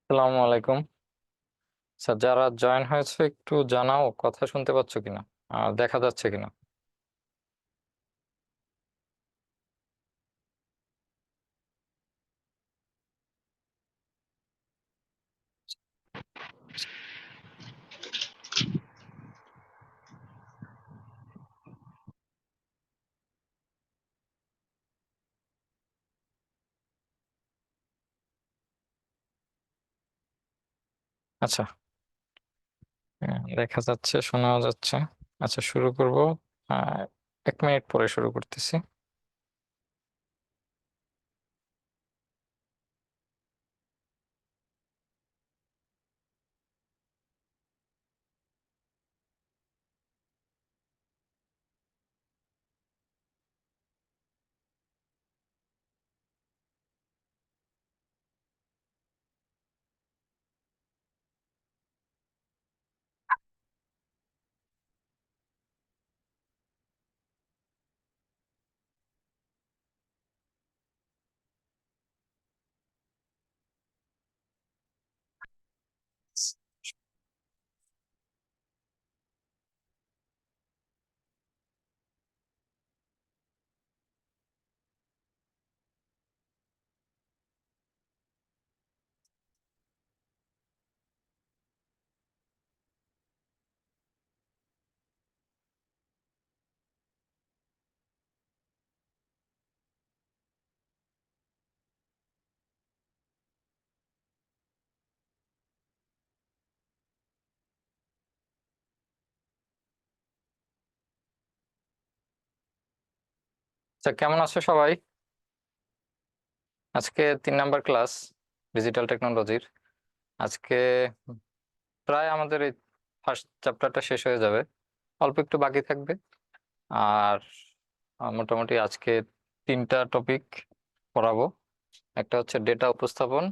আসসালামু আলাইকুম স্যার। যারা জয়েন হয়েছে একটু জানাও, কথা শুনতে পাচ্ছ কিনা আর দেখা যাচ্ছে কিনা। আচ্ছা, দেখা যাচ্ছে, শোনা যাচ্ছে। আচ্ছা, শুরু করব। আহ, 1 মিনিট পরে শুরু করতেছি। আচ্ছা, কেমন আছো সবাই? আজকে 3 নাম্বার ক্লাস ডিজিটাল টেকনোলজির। আজকে প্রায় আমাদের এই ফার্স্ট চ্যাপ্টারটা শেষ হয়ে যাবে, অল্প একটু বাকি থাকবে। আর মোটামুটি আজকে 3টা টপিক পড়াবো। একটা হচ্ছে ডেটা উপস্থাপন,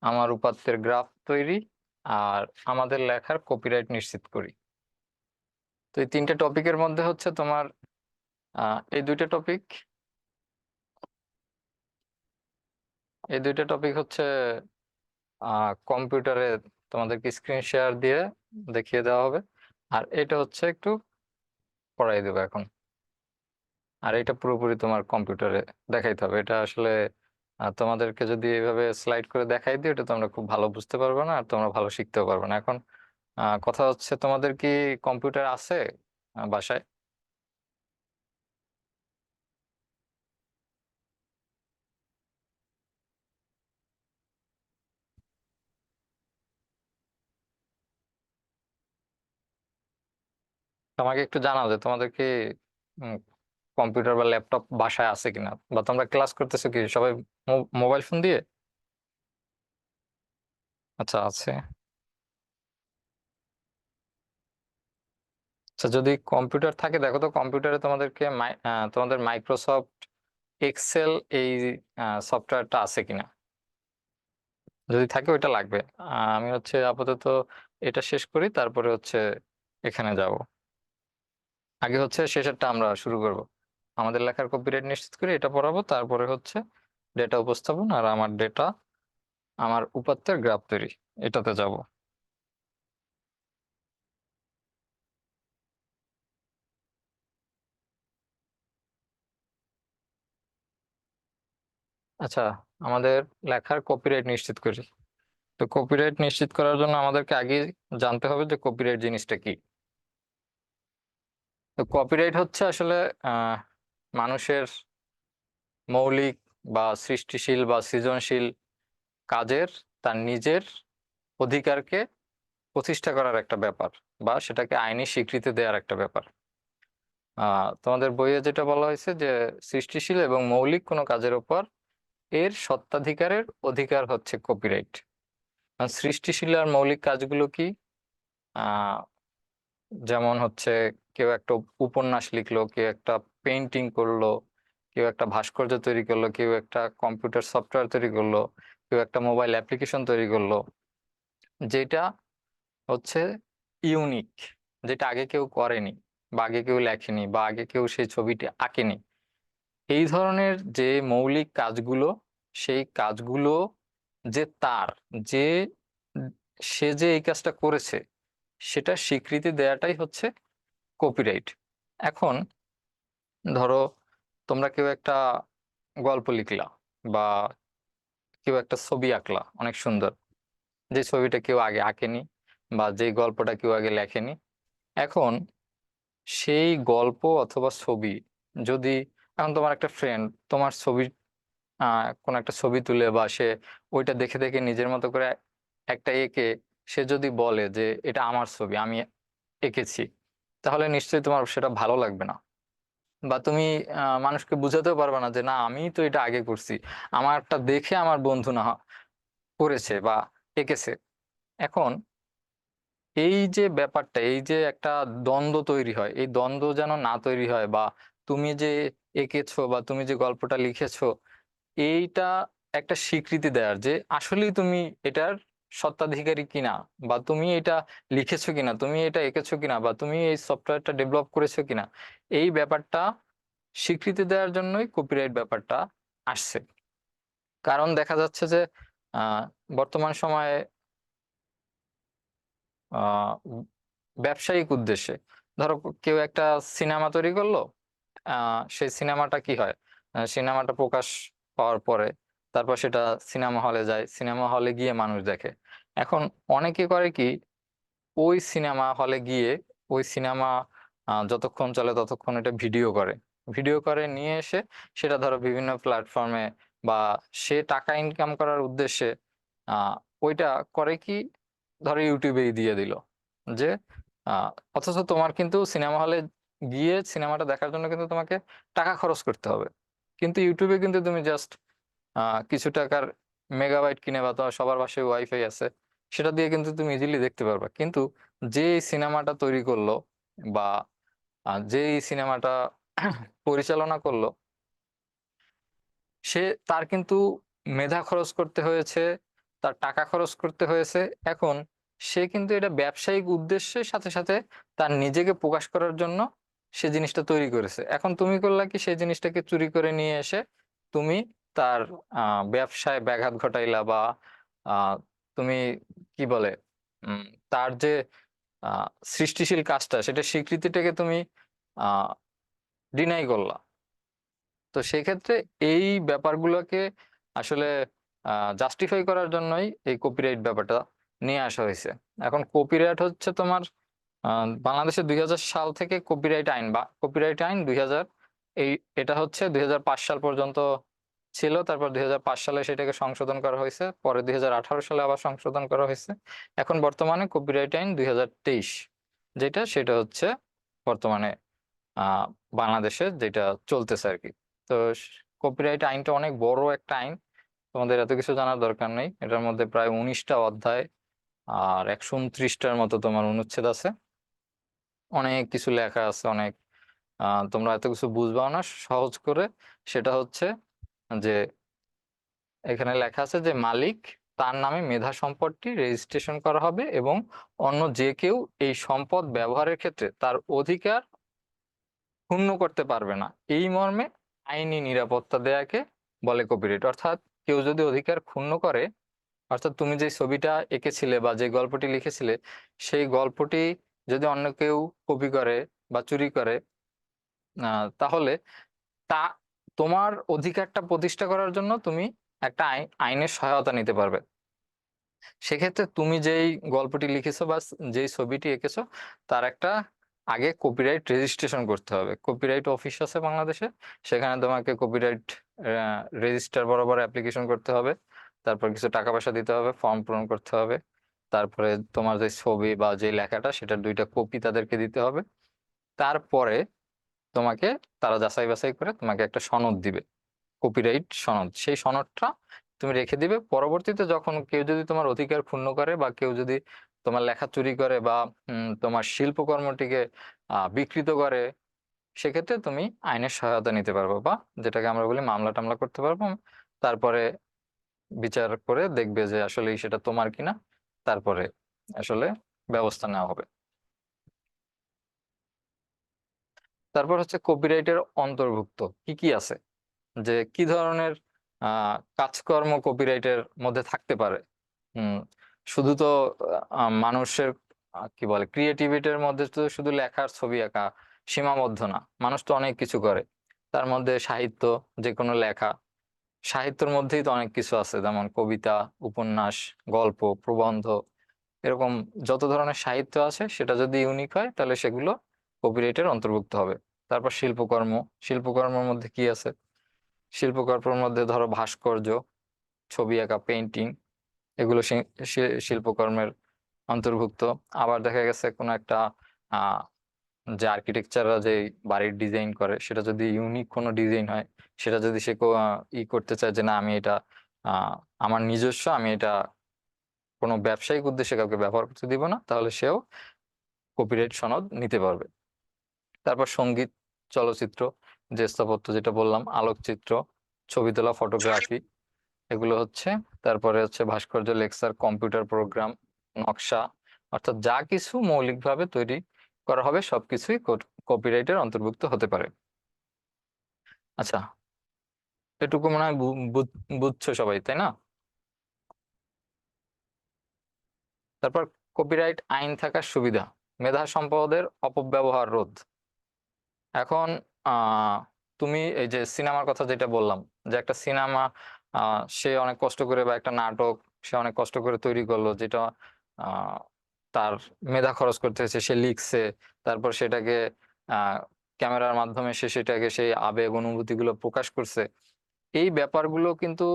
আমার উপাত্তের গ্রাফ তৈরি, আর আমাদের লেখার কপিরাইট নিশ্চিত করি। তো এই 3টে টপিকের মধ্যে হচ্ছে তোমার এই দুইটা টপিক হচ্ছে কম্পিউটারে তোমাদেরকে স্ক্রিন শেয়ার দিয়ে দেখিয়ে দেওয়া হবে। আর এটা হচ্ছে একটু পড়াই দেবো এখন। আর এটা পুরোপুরি তোমার কম্পিউটারে দেখাইতে হবে। এটা আসলে তোমাদেরকে যদি এইভাবে স্লাইড করে দেখাই দিই, এটা তোমরা খুব ভালো বুঝতে পারবে না, আর তোমরা ভালো শিখতেও পারবে না। এখন কথা হচ্ছে, তোমাদের কি কম্পিউটার আছে বাসায়? আমাকে একটু জানাও যে তোমাদের কি কম্পিউটার বা ল্যাপটপ বাসায় আছে কিনা, বা তোমরা ক্লাস করতেছো কি সবাই মোবাইল ফোন দিয়ে? আচ্ছা, আছে। আচ্ছা, যদি কম্পিউটার থাকে, দেখো তো কম্পিউটারে তোমাদের মাইক্রোসফট এক্সেল এই সফটওয়্যারটা আছে কিনা। যদি থাকে ওইটা লাগবে। আমি হচ্ছে আপাতত এটা শেষ করি, তারপরে হচ্ছে এখানে যাব। আগে হচ্ছে শেষেরটা আমরা শুরু করব। আমাদের লেখার কপিরাইট নিশ্চিত করে এটা পড়াবো, তারপরে হচ্ছে ডেটা উপস্থাপন আর আমার উপাত্তের গ্রাফ তৈরি, এটাতে যাব। আচ্ছা, আমাদের লেখার কপিরাইট নিশ্চিত করি। তো কপিরাইট নিশ্চিত করার জন্য আমাদেরকে আগে জানতে হবে যে কপিরাইট জিনিসটা কি। তো কপিরাইট হচ্ছে আসলে আহ মানুষের মৌলিক বা সৃষ্টিশীল বা সৃজনশীল কাজের তার নিজের অধিকারকে প্রতিষ্ঠা করার একটা ব্যাপার, বা সেটাকে আইনি স্বীকৃতি দেওয়ার একটা ব্যাপার। তোমাদের বইয়ে যেটা বলা হয়েছে যে সৃষ্টিশীল এবং মৌলিক কোনো কাজের উপর এর স্বত্বাধিকারের অধিকার হচ্ছে কপিরাইট। আর সৃষ্টিশীল আর মৌলিক কাজগুলো কি? আহ যেমন হচ্ছে, কেউ একটা উপন্যাস লিখলো, কেউ একটা পেন্টিং করলো, কেউ একটা ভাস্কর্য তৈরি করলো, কেউ একটা কম্পিউটার সফটওয়্যার তৈরি করলো, কেউ একটা মোবাইল অ্যাপ্লিকেশন তৈরি করলো, যেটা হচ্ছে ইউনিক, যেটা আগে কেউ করেনি, বা আগে কেউ লেখেনি, বা আগে কেউ সেই ছবিটি আঁকেনি। এই ধরনের যে মৌলিক কাজগুলো, সেই কাজগুলো যে তার যে সে যে এই কাজটা করেছে সেটা স্বীকৃতি দেওয়াটাই হচ্ছে কপিরাইট। এখন ধরো তোমরা কেউ একটা গল্প লিখলা বা কেউ একটা ছবি আঁকলা অনেক সুন্দর, যে ছবিটা কেউ আগে আঁকেনি বা যে গল্পটা কেউ আগে লেখেনি। এখন সেই গল্প অথবা ছবি যদি, এখন তোমার একটা ফ্রেন্ড তোমার ছবি কোন একটা ছবি তুলে বা সে ওইটা দেখে দেখে নিজের মতো করে একটা এঁকে সে যদি বলে যে এটা আমার ছবি, আমি এঁকেছি, তাহলে নিশ্চয়ই তোমার সেটা ভালো লাগবে না। বা তুমি মানুষকে বুঝাতেও পারবে না যে না আমি তো এটা আগে করছি, আমারটা দেখে আমার বন্ধু না করেছে বা এঁকেছে। এখন এই যে ব্যাপারটা, এই যে একটা দ্বন্দ্ব তৈরি হয়, এই দ্বন্দ্ব যেন না তৈরি হয়, বা তুমি যে এঁকেছো বা তুমি যে গল্পটা লিখেছো এইটা একটা স্বীকৃতি দেওয়ার যে আসলেই তুমি এটার স্বত্বাধিকারী কিনা, বা তুমি এটা লিখেছো কিনা, তুমি এটা এঁকেছো কিনা, বা তুমি এই সফটওয়্যারটা ডেভেলপ করেছো কিনা, এই ব্যাপারটা স্বীকৃতি দেওয়ার জন্যই কপিরাইট ব্যাপারটা আসছে। কারণ দেখা যাচ্ছে যে আহ বর্তমান সময়ে আহ ব্যবসায়িক উদ্দেশ্যে ধরো কেউ একটা সিনেমা তৈরি করলো, সেই সিনেমাটা কি হয়, সিনেমাটা প্রকাশ পাওয়ার পরে তারপর সেটা সিনেমা হলে যায়, সিনেমা হলে গিয়ে মানুষ দেখে। এখন অনেকে করে কি, ওই সিনেমা হলে গিয়ে ওই সিনেমা যতক্ষণ চলে ততক্ষণ এটা ভিডিও করে, ভিডিও করে নিয়ে এসে সেটা ধরো বিভিন্ন প্ল্যাটফর্মে বা সে টাকা ইনকাম করার উদ্দেশ্যে আহ ওইটা করে কি, ধরো ইউটিউবেই দিয়ে দিল যে আহ অথচ তোমার কিন্তু সিনেমা হলে গিয়ে সিনেমাটা দেখার জন্য কিন্তু তোমাকে টাকা খরচ করতে হবে, কিন্তু ইউটিউবে কিন্তু তুমি জাস্ট কিছু টাকার মেগাবাইট কিনে বা তোমার সবার বাসায় ওয়াইফাই আছে সেটা দিয়ে কিন্তু তুমি ইজিলি দেখতে পারবা। কিন্তু যে এই সিনেমাটা তৈরি করলো বা যে এই সিনেমাটা পরিচালনা করলো সে, তার কিন্তু মেধা খরচ করতে হয়েছে, তার টাকা খরচ করতে হয়েছে। এখন সে কিন্তু এটা ব্যবসায়িক উদ্দেশ্যের সাথে সাথে তার নিজেকে প্রকাশ করার জন্য সে জিনিসটা তৈরি করেছে। এখন তুমি করলা কি, সেই জিনিসটাকে চুরি করে নিয়ে এসে তুমি তার ব্যবসায় ব্যাঘাত ঘটাইলা, বা আহ, তুমি কি বলে উম, তার যে আহ, সৃষ্টিশীল কাজটা সেটা স্বীকৃতিটাকে তুমি আহ ডিনাই করলা। তো সেক্ষেত্রে এই ব্যাপারগুলোকে আসলে জাস্টিফাই করার জন্যই এই কপিরাইট ব্যাপারটা নিয়ে আসা হয়েছে। এখন কপিরাইট হচ্ছে তোমার বাংলাদেশে 2000 সাল থেকে কপিরাইট আইন বা কপিরাইট আইন 2000, এই এটা হচ্ছে 2005 সাল পর্যন্ত ছিল। তারপর 2005 সালে সেটাকে সংশোধন করা হয়েছে, পরে 2018 সালে আবার সংশোধন করা হয়েছে। এখন বর্তমানে কপিরাইট আইন 2023 যেটা, সেটা হচ্ছে বর্তমানে আহ বাংলাদেশে যেটা চলতেছে আর কি। তো কপিরাইট আইনটা অনেক বড় একটা আইন, তোমাদের এত কিছু জানার দরকার নেই। এটার মধ্যে প্রায় 19টা অধ্যায় আর 129টার মতো তোমার অনুচ্ছেদ আছে, অনেক কিছু লেখা আছে, অনেক তোমরা এত কিছু বুঝবাও না সহজ করে। সেটা হচ্ছে যে এখানে লেখা আছে যে মালিক তার নামে মেধা সম্পদটি রেজিস্ট্রেশন করা হবে এবং অন্য যে কেউ এই সম্পদ ব্যবহারের ক্ষেত্রে তার অধিকার ক্ষুণ্ণ করতে পারবে না, এই মর্মে আইনি নিরাপত্তা দেয়াকে বলে কপিরাইট। অর্থাৎ কেউ যদি অধিকার ক্ষুণ্ণ করে, অর্থাৎ তুমি যে ছবিটা এঁকেছিলে বা যে গল্পটি লিখেছিলে সেই গল্পটি যদি অন্য কেউ কপি করে বা চুরি করে, তাহলে তা তোমার অধিকারটা প্রতিষ্ঠা করার জন্য তুমি একটা আইনের সহায়তা নিতে পারবে। সেক্ষেত্রে তুমি যেই গল্পটি লিখেছো বা যেই ছবিটি এঁকেছো তার একটা আগে কপিরাইট রেজিস্ট্রেশন করতে হবে। কপিরাইট অফিস আছে বাংলাদেশে, সেখানে তোমাকে কপিরাইট রেজিস্টার বরাবর অ্যাপ্লিকেশন করতে হবে, তারপর কিছু টাকা পয়সা দিতে হবে, ফর্ম পূরণ করতে হবে, তারপরে তোমার যে ছবি বা যে লেখাটা সেটার 2টা কপি তাদেরকে দিতে হবে। তারপরে তোমাকে তারা যাচাই বাছাই করে তোমাকে একটা সনদ দিবে, কপিরাইট সনদ। সেই সনদটা তুমি রেখে দিবে, পরবর্তীতে যখন কেউ যদি তোমার অধিকার ক্ষুণ্ণ করে বা কেউ যদি তোমার লেখা চুরি করে বা তোমার শিল্পকর্মটিকে বিকৃত করে, সেক্ষেত্রে তুমি আইনের সহায়তা নিতে পারবে, বা যেটাকে আমরা বলি মামলা টামলা করতে পারবো। তারপরে বিচার করে দেখবে যে আসলে সেটা তোমার কিনা, তারপরে আসলে ব্যবস্থা নেওয়া হবে। তারপর হচ্ছে কপিরাইটের অন্তর্ভুক্ত কি কি আছে, যে কি ধরনের কাজকর্ম কপিরাইটের মধ্যে থাকতে পারে। শুধু তো মানুষের কি বলে ক্রিয়েটিভিটির মধ্যে তো শুধু লেখার ছবি আঁকা সীমাবদ্ধ না, মানুষ তো অনেক কিছু করে। তার মধ্যে সাহিত্য, যে কোনো লেখা, সাহিত্যের মধ্যেই তো অনেক কিছু আছে, যেমন কবিতা, উপন্যাস, গল্প, প্রবন্ধ, এরকম যত ধরনের সাহিত্য আছে সেটা যদি ইউনিক হয় তাহলে সেগুলো কপিরাইটের অন্তর্ভুক্ত হবে। তারপর শিল্পকর্ম, শিল্পকর্মের মধ্যে কি আছে? শিল্পকর্মের মধ্যে ধরো ভাস্কর্য, ছবি আঁকা, পেইন্টিং, এগুলো শিল্পকর্মের অন্তর্ভুক্ত। আবার দেখা গেছে কোনো একটা আহ যে আর্কিটেকচাররা যে বাড়ির ডিজাইন করে সেটা যদি ইউনিক কোনো ডিজাইন হয়, সেটা যদি সে করতে চায় যে না আমি এটা আহ আমার নিজস্ব, আমি এটা কোনো ব্যবসায়িক উদ্দেশ্যে কাউকে ব্যবহার করতে দিব না, তাহলে সেও কপিরাইট সনদ নিতে পারবে। তারপর সঙ্গীত, চলচ্চিত্র, যে স্থাপত্য যেটা বললাম, আলোকচিত্র, ছবি তোলা, ফটোগ্রাফি, এগুলো হচ্ছে। তারপরে হচ্ছে ভাস্কর্য, লেকচার, কম্পিউটার প্রোগ্রাম, নকশা, অর্থাৎ যা কিছু মৌলিকভাবে তৈরি করা হবে সবকিছুই কপিরাইটের অন্তর্ভুক্ত হতে পারে। আচ্ছা, এটুকু মনে হয় বুঝছো সবাই, তাই না? তারপর কপিরাইট আইন থাকার সুবিধা, মেধা সম্পদের অপব্যবহার রোধ। এখন তুমি এই যে সিনেমার কথা যেটা বললাম, যে একটা সিনেমা সে অনেক কষ্ট করে, বা একটা নাটক সে অনেক কষ্ট করে তৈরি করলো, যেটা আহ, তার মেধা খরচ করতে হয়েছে, সে লিখছে, তারপর সেটাকে আহ ক্যামেরার মাধ্যমে সে সেটাকে সেই আবেগ অনুভূতি গুলো প্রকাশ করছে। এই ব্যাপারগুলো কিন্তু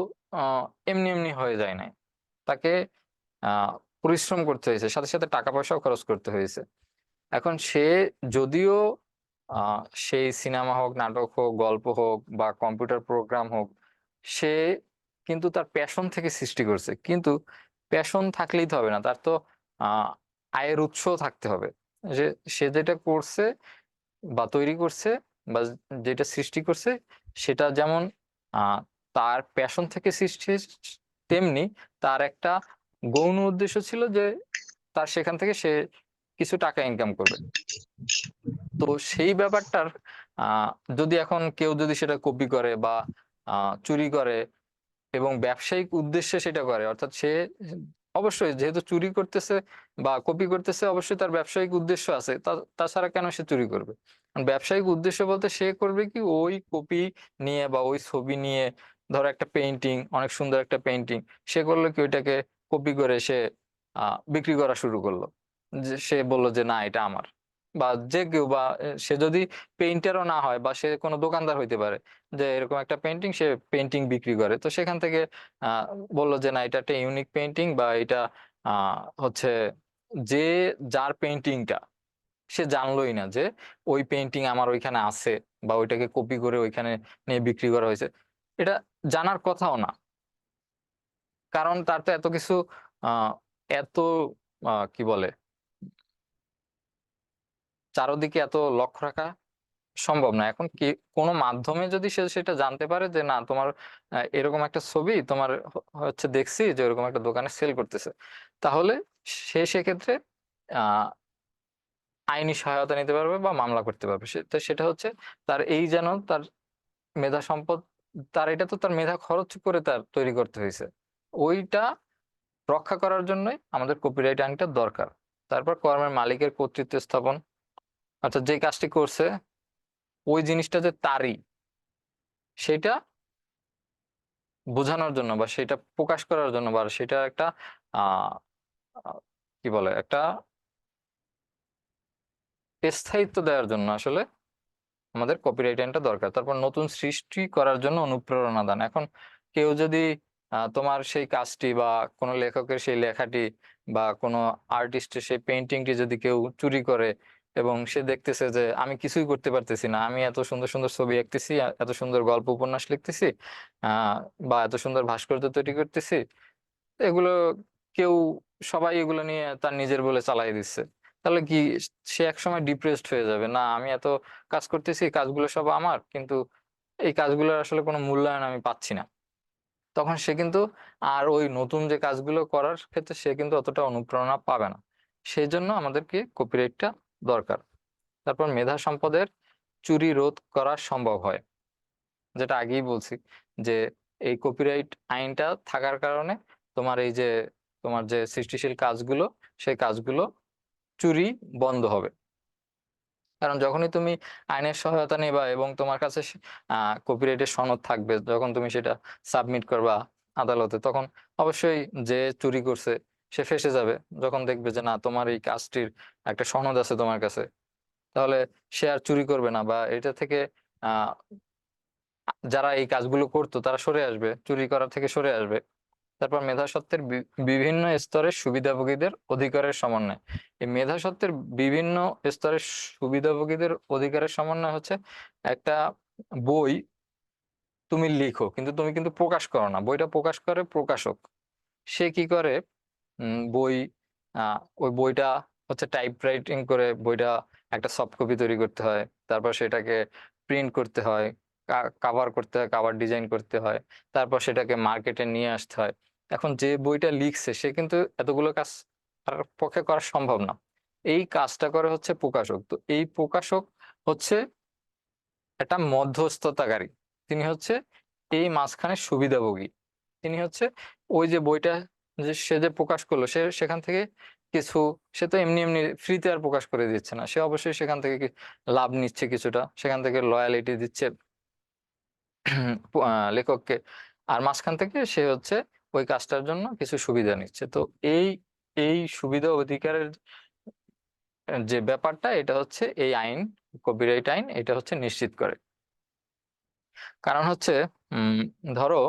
এমনি এমনি হয়ে যায় নাই, তাকে আহ পরিশ্রম করতে হয়েছে, সাথে সাথে টাকা পয়সাও খরচ করতে হয়েছে। এখন সে যদিও আহ সেই সিনেমা হোক, নাটক হোক, গল্প হোক বা কম্পিউটার প্রোগ্রাম হোক, সে কিন্তু তার প্যাশন থেকে সৃষ্টি করছে, কিন্তু প্যাশন থাকলেই তো হবে না, তার তো আহ আয়ের উৎস থাকতে হবে। যে সে যেটা করছে বা তৈরি করছে বা যেটা সৃষ্টি করছে, সেটা যেমন আহ তার প্যাশন থেকে সৃষ্টি হয়েছে, তেমনি তার একটা গৌণ উদ্দেশ্য ছিল যে তার সেখান থেকে সে কিছু টাকা ইনকাম করবে। তো সেই ব্যাপারটার আহ যদি এখন কেউ যদি সেটা কপি করে বা চুরি করে এবং ব্যবসায়িক উদ্দেশ্যে সেটা করে, অর্থাৎ সে অবশ্যই যেহেতু চুরি করতেছে বা কপি করতেছে, অবশ্যই তার ব্যবসায়িক উদ্দেশ্য আছে, তাছাড়া কেন সে চুরি করবে? কারণ ব্যবসায়িক উদ্দেশ্য বলতে সে করবে কি, ওই কপি নিয়ে বা ওই ছবি নিয়ে, ধরো একটা পেইন্টিং, অনেক সুন্দর একটা পেইন্টিং, সে করলো কি ওইটাকে কপি করে সে বিক্রি করা শুরু করলো, যে সে বললো যে না এটা আমার। বা যে কেউ, বা সে যদি পেইন্টারও না হয়, বা সে কোনো দোকানদার হইতে পারে, যে এরকম একটা পেন্টিং, সে পেন্টিং বিক্রি করে, তো সেখান থেকে আহ বললো যে না এটা একটা ইউনিক পেন্টিং, বা এটা হচ্ছে যে যার পেন্টিংটা, সে জানলোই না যে ওই পেন্টিং আমার ওইখানে আছে, বা ওইটাকে কপি করে ওইখানে নিয়ে বিক্রি করা হয়েছে। এটা জানার কথাও না, কারণ তার তো এত কিছু আহ এত কি বলে, চারদিকে এত লক্ষ্য রাখা সম্ভব না। এখন কি কোনো মাধ্যমে যদি সে সেটা জানতে পারে যে না তোমার এরকম একটা ছবি তোমার হচ্ছে দেখছি যে এরকম একটা দোকানে সেল করতেছে, তাহলে সে সেক্ষেত্রে আহ আইনি সহায়তা নিতে পারবে বা মামলা করতে পারবে। তো সেটা হচ্ছে তার এই যেন তার মেধা সম্পদ, তার এটা তো তার মেধা খরচ করে তার তৈরি করতে হয়েছে, ওইটা রক্ষা করার জন্যই আমাদের কপিরাইট আইনটা দরকার। তারপর কর্মের মালিকের কর্তৃত্ব স্থাপন, অর্থাৎ যে কাজটি করছে ওই জিনিসটা যে তারই, সেটা বোঝানোর জন্য বা সেটা প্রকাশ করার জন্য, বা সেটা একটা আহ আহ, কি বলে, একটা স্থায়িত্ব দেওয়ার জন্য আসলে আমাদের কপিরাইট আইনটা দরকার। তারপর নতুন সৃষ্টি করার জন্য অনুপ্রেরণা দান। এখন কেউ যদি তোমার সেই কাজটি বা কোনো লেখকের সেই লেখাটি বা কোনো আর্টিস্টের সেই পেইন্টিংটি যদি কেউ চুরি করে, এবং সে দেখতেছে যে আমি কিছুই করতে পারতেছি না, আমি এত সুন্দর সুন্দর ছবি আঁকতেছি, এত সুন্দর গল্প উপন্যাস লিখতেছি, আহ বা এত সুন্দর ভাস্কর্য তৈরি করতেছি, এগুলো কেউ, সবাই এগুলো নিয়ে তার নিজের বলে চালাই দিচ্ছে, তাহলে কি সে একসময় ডিপ্রেসড হয়ে যাবে, না আমি এত কাজ করতেছি, কাজগুলো সব আমার, কিন্তু এই কাজগুলোর আসলে কোনো মূল্যায়ন আমি পাচ্ছি না। তখন সে কিন্তু আর ওই নতুন যে কাজগুলো করার ক্ষেত্রে সে কিন্তু অতটা অনুপ্রেরণা পাবে না। সেই জন্য আমাদেরকে কপিরাইটটা দরকার। তারপর মেধা সম্পদের চুরি রোধ করা সম্ভব হয়, যেটা আগেই বলছি, যে এই কপিরাইট আইনটা থাকার কারণে তোমার এই যে তোমার যে সৃষ্টিশীল কাজগুলো, সেই কাজগুলো চুরি বন্ধ হবে। কারণ যখনই তুমি আইনের সহায়তা নিবা এবং তোমার কাছে কপিরাইটের সনদ থাকবে, যখন তুমি সেটা সাবমিট করবা আদালতে, তখন অবশ্যই যে চুরি করছে সে ফেঁসে যাবে। যখন দেখবে যে না, তোমার এই কাজটির একটা সনদ আছে তোমার কাছে, তাহলে সে আর চুরি করবে না, বা এটা থেকে আহ যারা এই কাজগুলো করতো তারা সরে আসবে, চুরি করা থেকে সরে আসবে। তারপর মেধাস্বত্বের বিভিন্ন স্তরের সুবিধাভোগীদের অধিকারের সমন্বয়। এই মেধাস্বত্বের বিভিন্ন স্তরের সুবিধাভোগীদের অধিকারের সমন্বয় হচ্ছে একটা বই তুমি লিখো, কিন্তু তুমি কিন্তু প্রকাশ করো না, বইটা প্রকাশ করে প্রকাশক। সে কি করে, বই ওই বইটা হচ্ছে টাইপ রাইটিং করে বইটা একটা সফট কপি তৈরি করতে হয়, তারপর সেটাকে প্রিন্ট করতে হয়, কাভার করতে হয়, কাভার ডিজাইন করতে হয়, তারপর সেটাকে মার্কেটে নিয়ে আসতে হয়। এখন যে বইটা লিখছে সে কিন্তু এতগুলো কাজ তার পক্ষে করা সম্ভব না। এই কাজটা করে হচ্ছে প্রকাশক। তো এই প্রকাশক হচ্ছে একটা মধ্যস্থতাকারী। তিনি হচ্ছে এই মাঝখানে সুবিধাভোগী। তিনি হচ্ছে ওই যে বইটা যে সে যে প্রকাশ করলো, সে সেখান থেকে কিছু, সে তো এমনি এমনি ফ্রিতে আর প্রকাশ করে দিচ্ছে না, সে অবশ্যই সেখান থেকে লাভ নিচ্ছে কিছুটা, সেখান থেকে লয়ালিটি দিচ্ছে লেখককে। আর মাঝখান থেকে সে হচ্ছে ওই কাজটার জন্য কিছু সুবিধা নিচ্ছে। তো এই এই সুবিধা অধিকারের যে ব্যাপারটা, এটা হচ্ছে এই আইন, কপিরাইট আইন, এটা হচ্ছে নিশ্চিত করে। কারণ হচ্ছে উম ধরো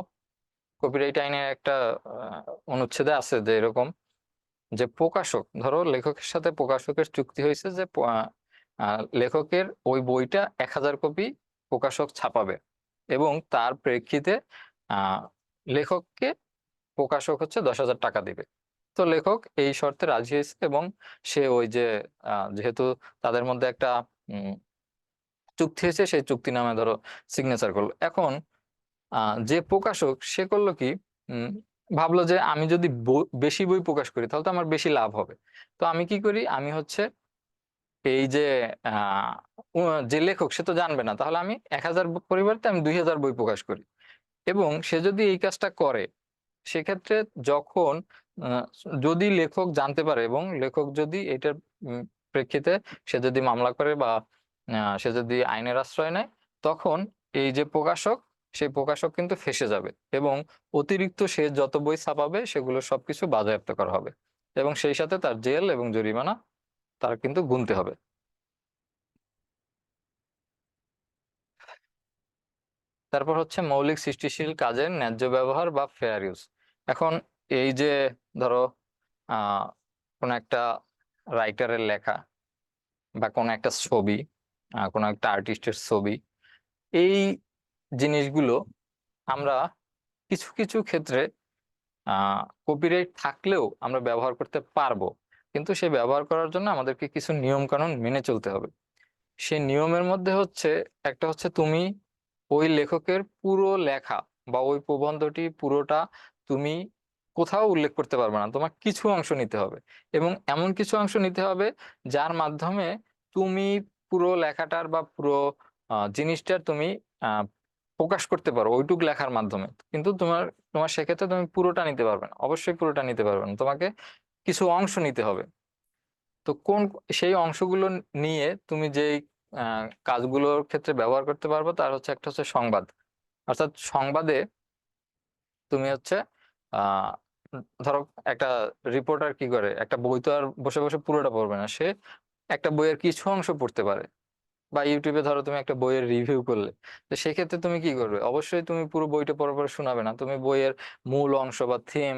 কপিরাইট আইনের একটা অনুচ্ছেদে আছে যে এরকম, যে প্রকাশক, ধরো লেখকের সাথে প্রকাশকের চুক্তি হয়েছে যে লেখকের ওই বইটা 1000 কপি প্রকাশক ছাপাবে, এবং তার প্রেক্ষিতে আহ লেখককে প্রকাশক হচ্ছে 10,000 টাকা দিবে। তো লেখক এই শর্তে রাজি হয়েছে, এবং সে ওই যে যেহেতু তাদের মধ্যে একটা চুক্তি হয়েছে, সেই চুক্তি নামে ধরো সিগনেচার করলো। এখন যে প্রকাশক সে করলো কি, উম, ভাবলো যে আমি যদি বেশি বই প্রকাশ করি তাহলে তো আমার বেশি লাভ হবে। তো আমি কি করি, আমি হচ্ছে এই যে আহ যে লেখক সে তো জানবে না, তাহলে আমি 1000 পরিবর্তে আমি 2000 বই প্রকাশ করি। এবং সে যদি এই কাজটা করে, সেক্ষেত্রে যখন আহ, যদি লেখক জানতে পারে এবং লেখক যদি এটার প্রেক্ষিতে সে যদি মামলা করে, বা সে যদি আইনের আশ্রয় নেয়, তখন এই যে প্রকাশক, সেই প্রকাশক কিন্তু ফেঁসে যাবে, এবং অতিরিক্ত সে যত বই ছাপাবে সেগুলো সবকিছু বাজেয়াপ্ত করা হবে, এবং সেই সাথে তার জেল এবং জরিমানা তার কিন্তু গুনতে হবে। তারপর হচ্ছে মৌলিক সৃষ্টিশীল কাজের ন্যায্য ব্যবহার বা ফেয়ার ইউজ। এখন এই যে ধরো আহ কোন একটা রাইটারের লেখা, বা কোন একটা ছবি, কোন একটা আর্টিস্টের ছবি, এই জিনিসগুলো আমরা কিছু কিছু ক্ষেত্রে কপিরাইট থাকলেও আমরা ব্যবহার করতে পারবো, কিন্তু সে ব্যবহার করার জন্য আমাদেরকে কিছু নিয়ম কানুন মেনে চলতে হবে। সেই নিয়মের মধ্যে হচ্ছে একটা হচ্ছে, তুমি ওই লেখকের পুরো লেখা বা ওই প্রবন্ধটি পুরোটা তুমি কোথাও উল্লেখ করতে পারবে না, তোমার কিছু অংশ নিতে হবে, এবং এমন কিছু অংশ নিতে হবে যার মাধ্যমে তুমি পুরো লেখাটার বা পুরো জিনিসটার তুমি আহ, প্রকাশ করতে পারো ওইটুক লেখার মাধ্যমে। কিন্তু তোমার তোমার সেক্ষেত্রে তুমি পুরোটা নিতে পারবে না, অবশ্যই পুরোটা নিতে পারবে না, তোমাকে কিছু অংশ নিতে হবে। তো কোন সেই অংশগুলো নিয়ে তুমি যেই কাজগুলোর ক্ষেত্রে ব্যবহার করতে পারবো, তার হচ্ছে একটা হচ্ছে সংবাদ। অর্থাৎ সংবাদে তুমি হচ্ছে আহ ধরো একটা রিপোর্টার কি করে, একটা বই তো আর বসে বসে পুরোটা পড়বে না, সে একটা বইয়ের কিছু অংশ পড়তে পারে। বা ইউটিউবে ধরো তুমি একটা বইয়ের রিভিউ করলে, তো সেক্ষেত্রে তুমি কি করবে, অবশ্যই তুমি পুরো বইটা পড়ার পরে শোনাবে না, তুমি বইয়ের মূল অংশ বা থিম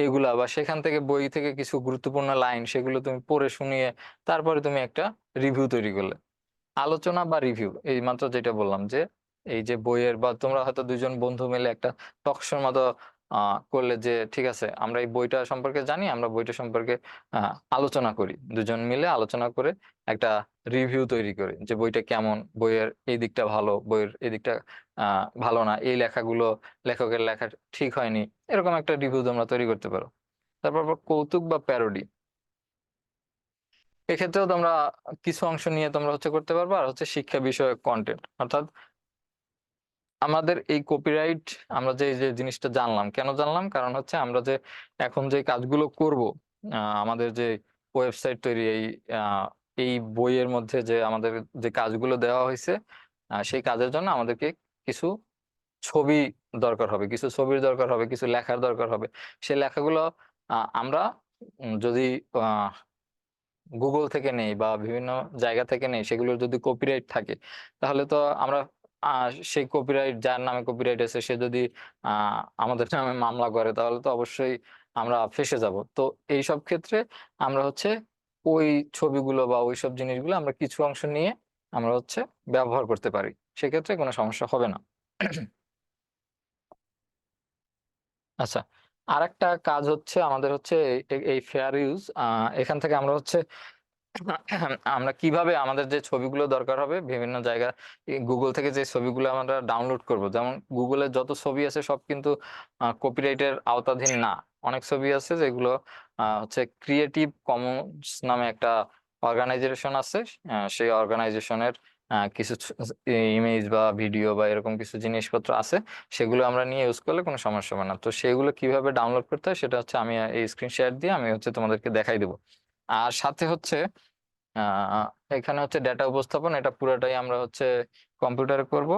এগুলা, বা সেখান থেকে বই থেকে কিছু গুরুত্বপূর্ণ লাইন সেগুলো তুমি পড়ে শুনিয়ে তারপরে তুমি একটা রিভিউ তৈরি করলে। আলোচনা বা রিভিউ, এই মাত্র যেটা বললাম যে এই যে বইয়ের, বা তোমরা হয়তো দুজন বন্ধু মিলে একটা টকশোর মতো করলে, যে ঠিক আছে আমরা এই বইটা সম্পর্কে জানি, আমরা বইটা সম্পর্কে আলোচনা করি, দুজন মিলে আলোচনা করে একটা রিভিউ তৈরি করি যে বইটা কেমন, বইয়ের এই দিকটা ভালো, বইয়ের এই দিকটা ভালো না, এই লেখাগুলো লেখকের লেখা ঠিক হয়নি, এরকম একটা রিভিউ তোমরা তৈরি করতে পারো। তারপর আবার কৌতুক বা প্যারোডি, এক্ষেত্রেও তোমরা কিছু অংশ নিয়ে তোমরা হচ্ছে করতে পারবে। আর হচ্ছে শিক্ষা বিষয়ক কন্টেন্ট, অর্থাৎ আমাদের এই কপিরাইট, আমরা যে যে জিনিসটা জানলাম, কেন জানলাম? কারণ হচ্ছে আমরা যে এখন যে কাজগুলো করব, আমাদের যে ওয়েবসাইট তৈরি, এই বইয়ের মধ্যে যে আমাদের যে কাজগুলো দেওয়া হয়েছে, সেই কাজের জন্য আমাদেরকে কিছু ছবি দরকার হবে, কিছু ছবির দরকার হবে, কিছু লেখার দরকার হবে। সেই লেখাগুলো আমরা যদি গুগল থেকে নেই বা বিভিন্ন জায়গা থেকে নেই, সেগুলোর যদি কপিরাইট থাকে, তাহলে তো আমরা সেই কপিরাইট, যার নামে কপিরাইট আছে, সে যদি আমাদের নামে মামলা করে, তাহলে তো অবশ্যই আমরা ফেঁসে যাব। তো এই সব ক্ষেত্রে আমরা হচ্ছে ওই ছবিগুলো বা ওই সব জিনিসগুলো আমরা কিছু অংশ নিয়ে আমরা হচ্ছে ব্যবহার করতে পারি, সেক্ষেত্রে কোনো সমস্যা হবে না। আচ্ছা, আরেকটা কাজ হচ্ছে আমাদের হচ্ছে এই ফেয়ার ইউজ। এখান থেকে আমরা হচ্ছে আমরা কিভাবে আমাদের যে ছবিগুলো দরকার হবে বিভিন্ন জায়গা, গুগল থেকে যে ছবিগুলো আমরা ডাউনলোড করব, যেমন গুগলের যত ছবি আছে সব কিন্তু কপিরাইটের আওতাধীন না। অনেক ছবি আছে যেগুলো হচ্ছে ক্রিয়েটিভ কমন্স নামে একটা অর্গানাইজেশন আছে, সেই অর্গানাইজেশনের কিছু ইমেজ বা ভিডিও বা এরকম কিছু জিনিসপত্র আছে, সেগুলো আমরা নিয়ে ইউজ করলে কোনো সমস্যা হবে না। তো সেগুলো কিভাবে ডাউনলোড করতে হয় সেটা হচ্ছে আমি এই স্ক্রিন শেয়ার দিয়ে আমি হচ্ছে তোমাদেরকে দেখাই দেবো। আর সাথে হচ্ছে আহ এখানে হচ্ছে ডেটা উপস্থাপন, এটা পুরোটাই আমরা হচ্ছে কম্পিউটারে করব।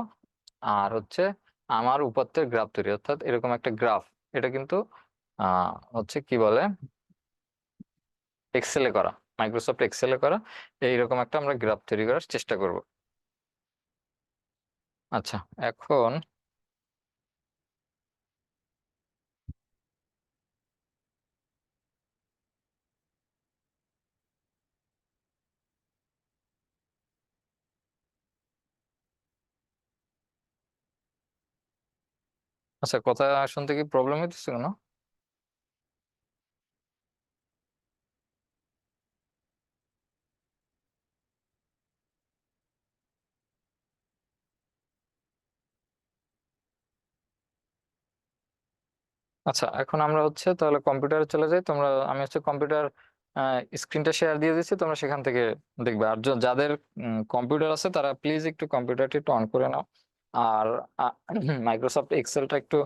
আর হচ্ছে আমার উপাত্তের গ্রাফ তৈরি, অর্থাৎ এরকম একটা গ্রাফ, এটা কিন্তু হচ্ছে কি বলে, এক্সেলে করা, মাইক্রোসফট এক্সেলে করা। এইরকম একটা আমরা গ্রাফ তৈরি করার চেষ্টা করব। আচ্ছা, এখন আচ্ছা, কথা শুনতে কি প্রবলেম হইতেছে কোনো? আচ্ছা, এখন আমরা হচ্ছে তাহলে কম্পিউটারে চলে যাই। আমি হচ্ছে কম্পিউটার স্ক্রিনটা শেয়ার দিয়ে দিচ্ছি, তোমরা সেখান থেকে দেখবে। আর যাদের কম্পিউটার আছে তারা প্লিজ একটু কম্পিউটারটি একটু অন করে নাও। আর মাইক্রোসফট এক্সেলটা একটু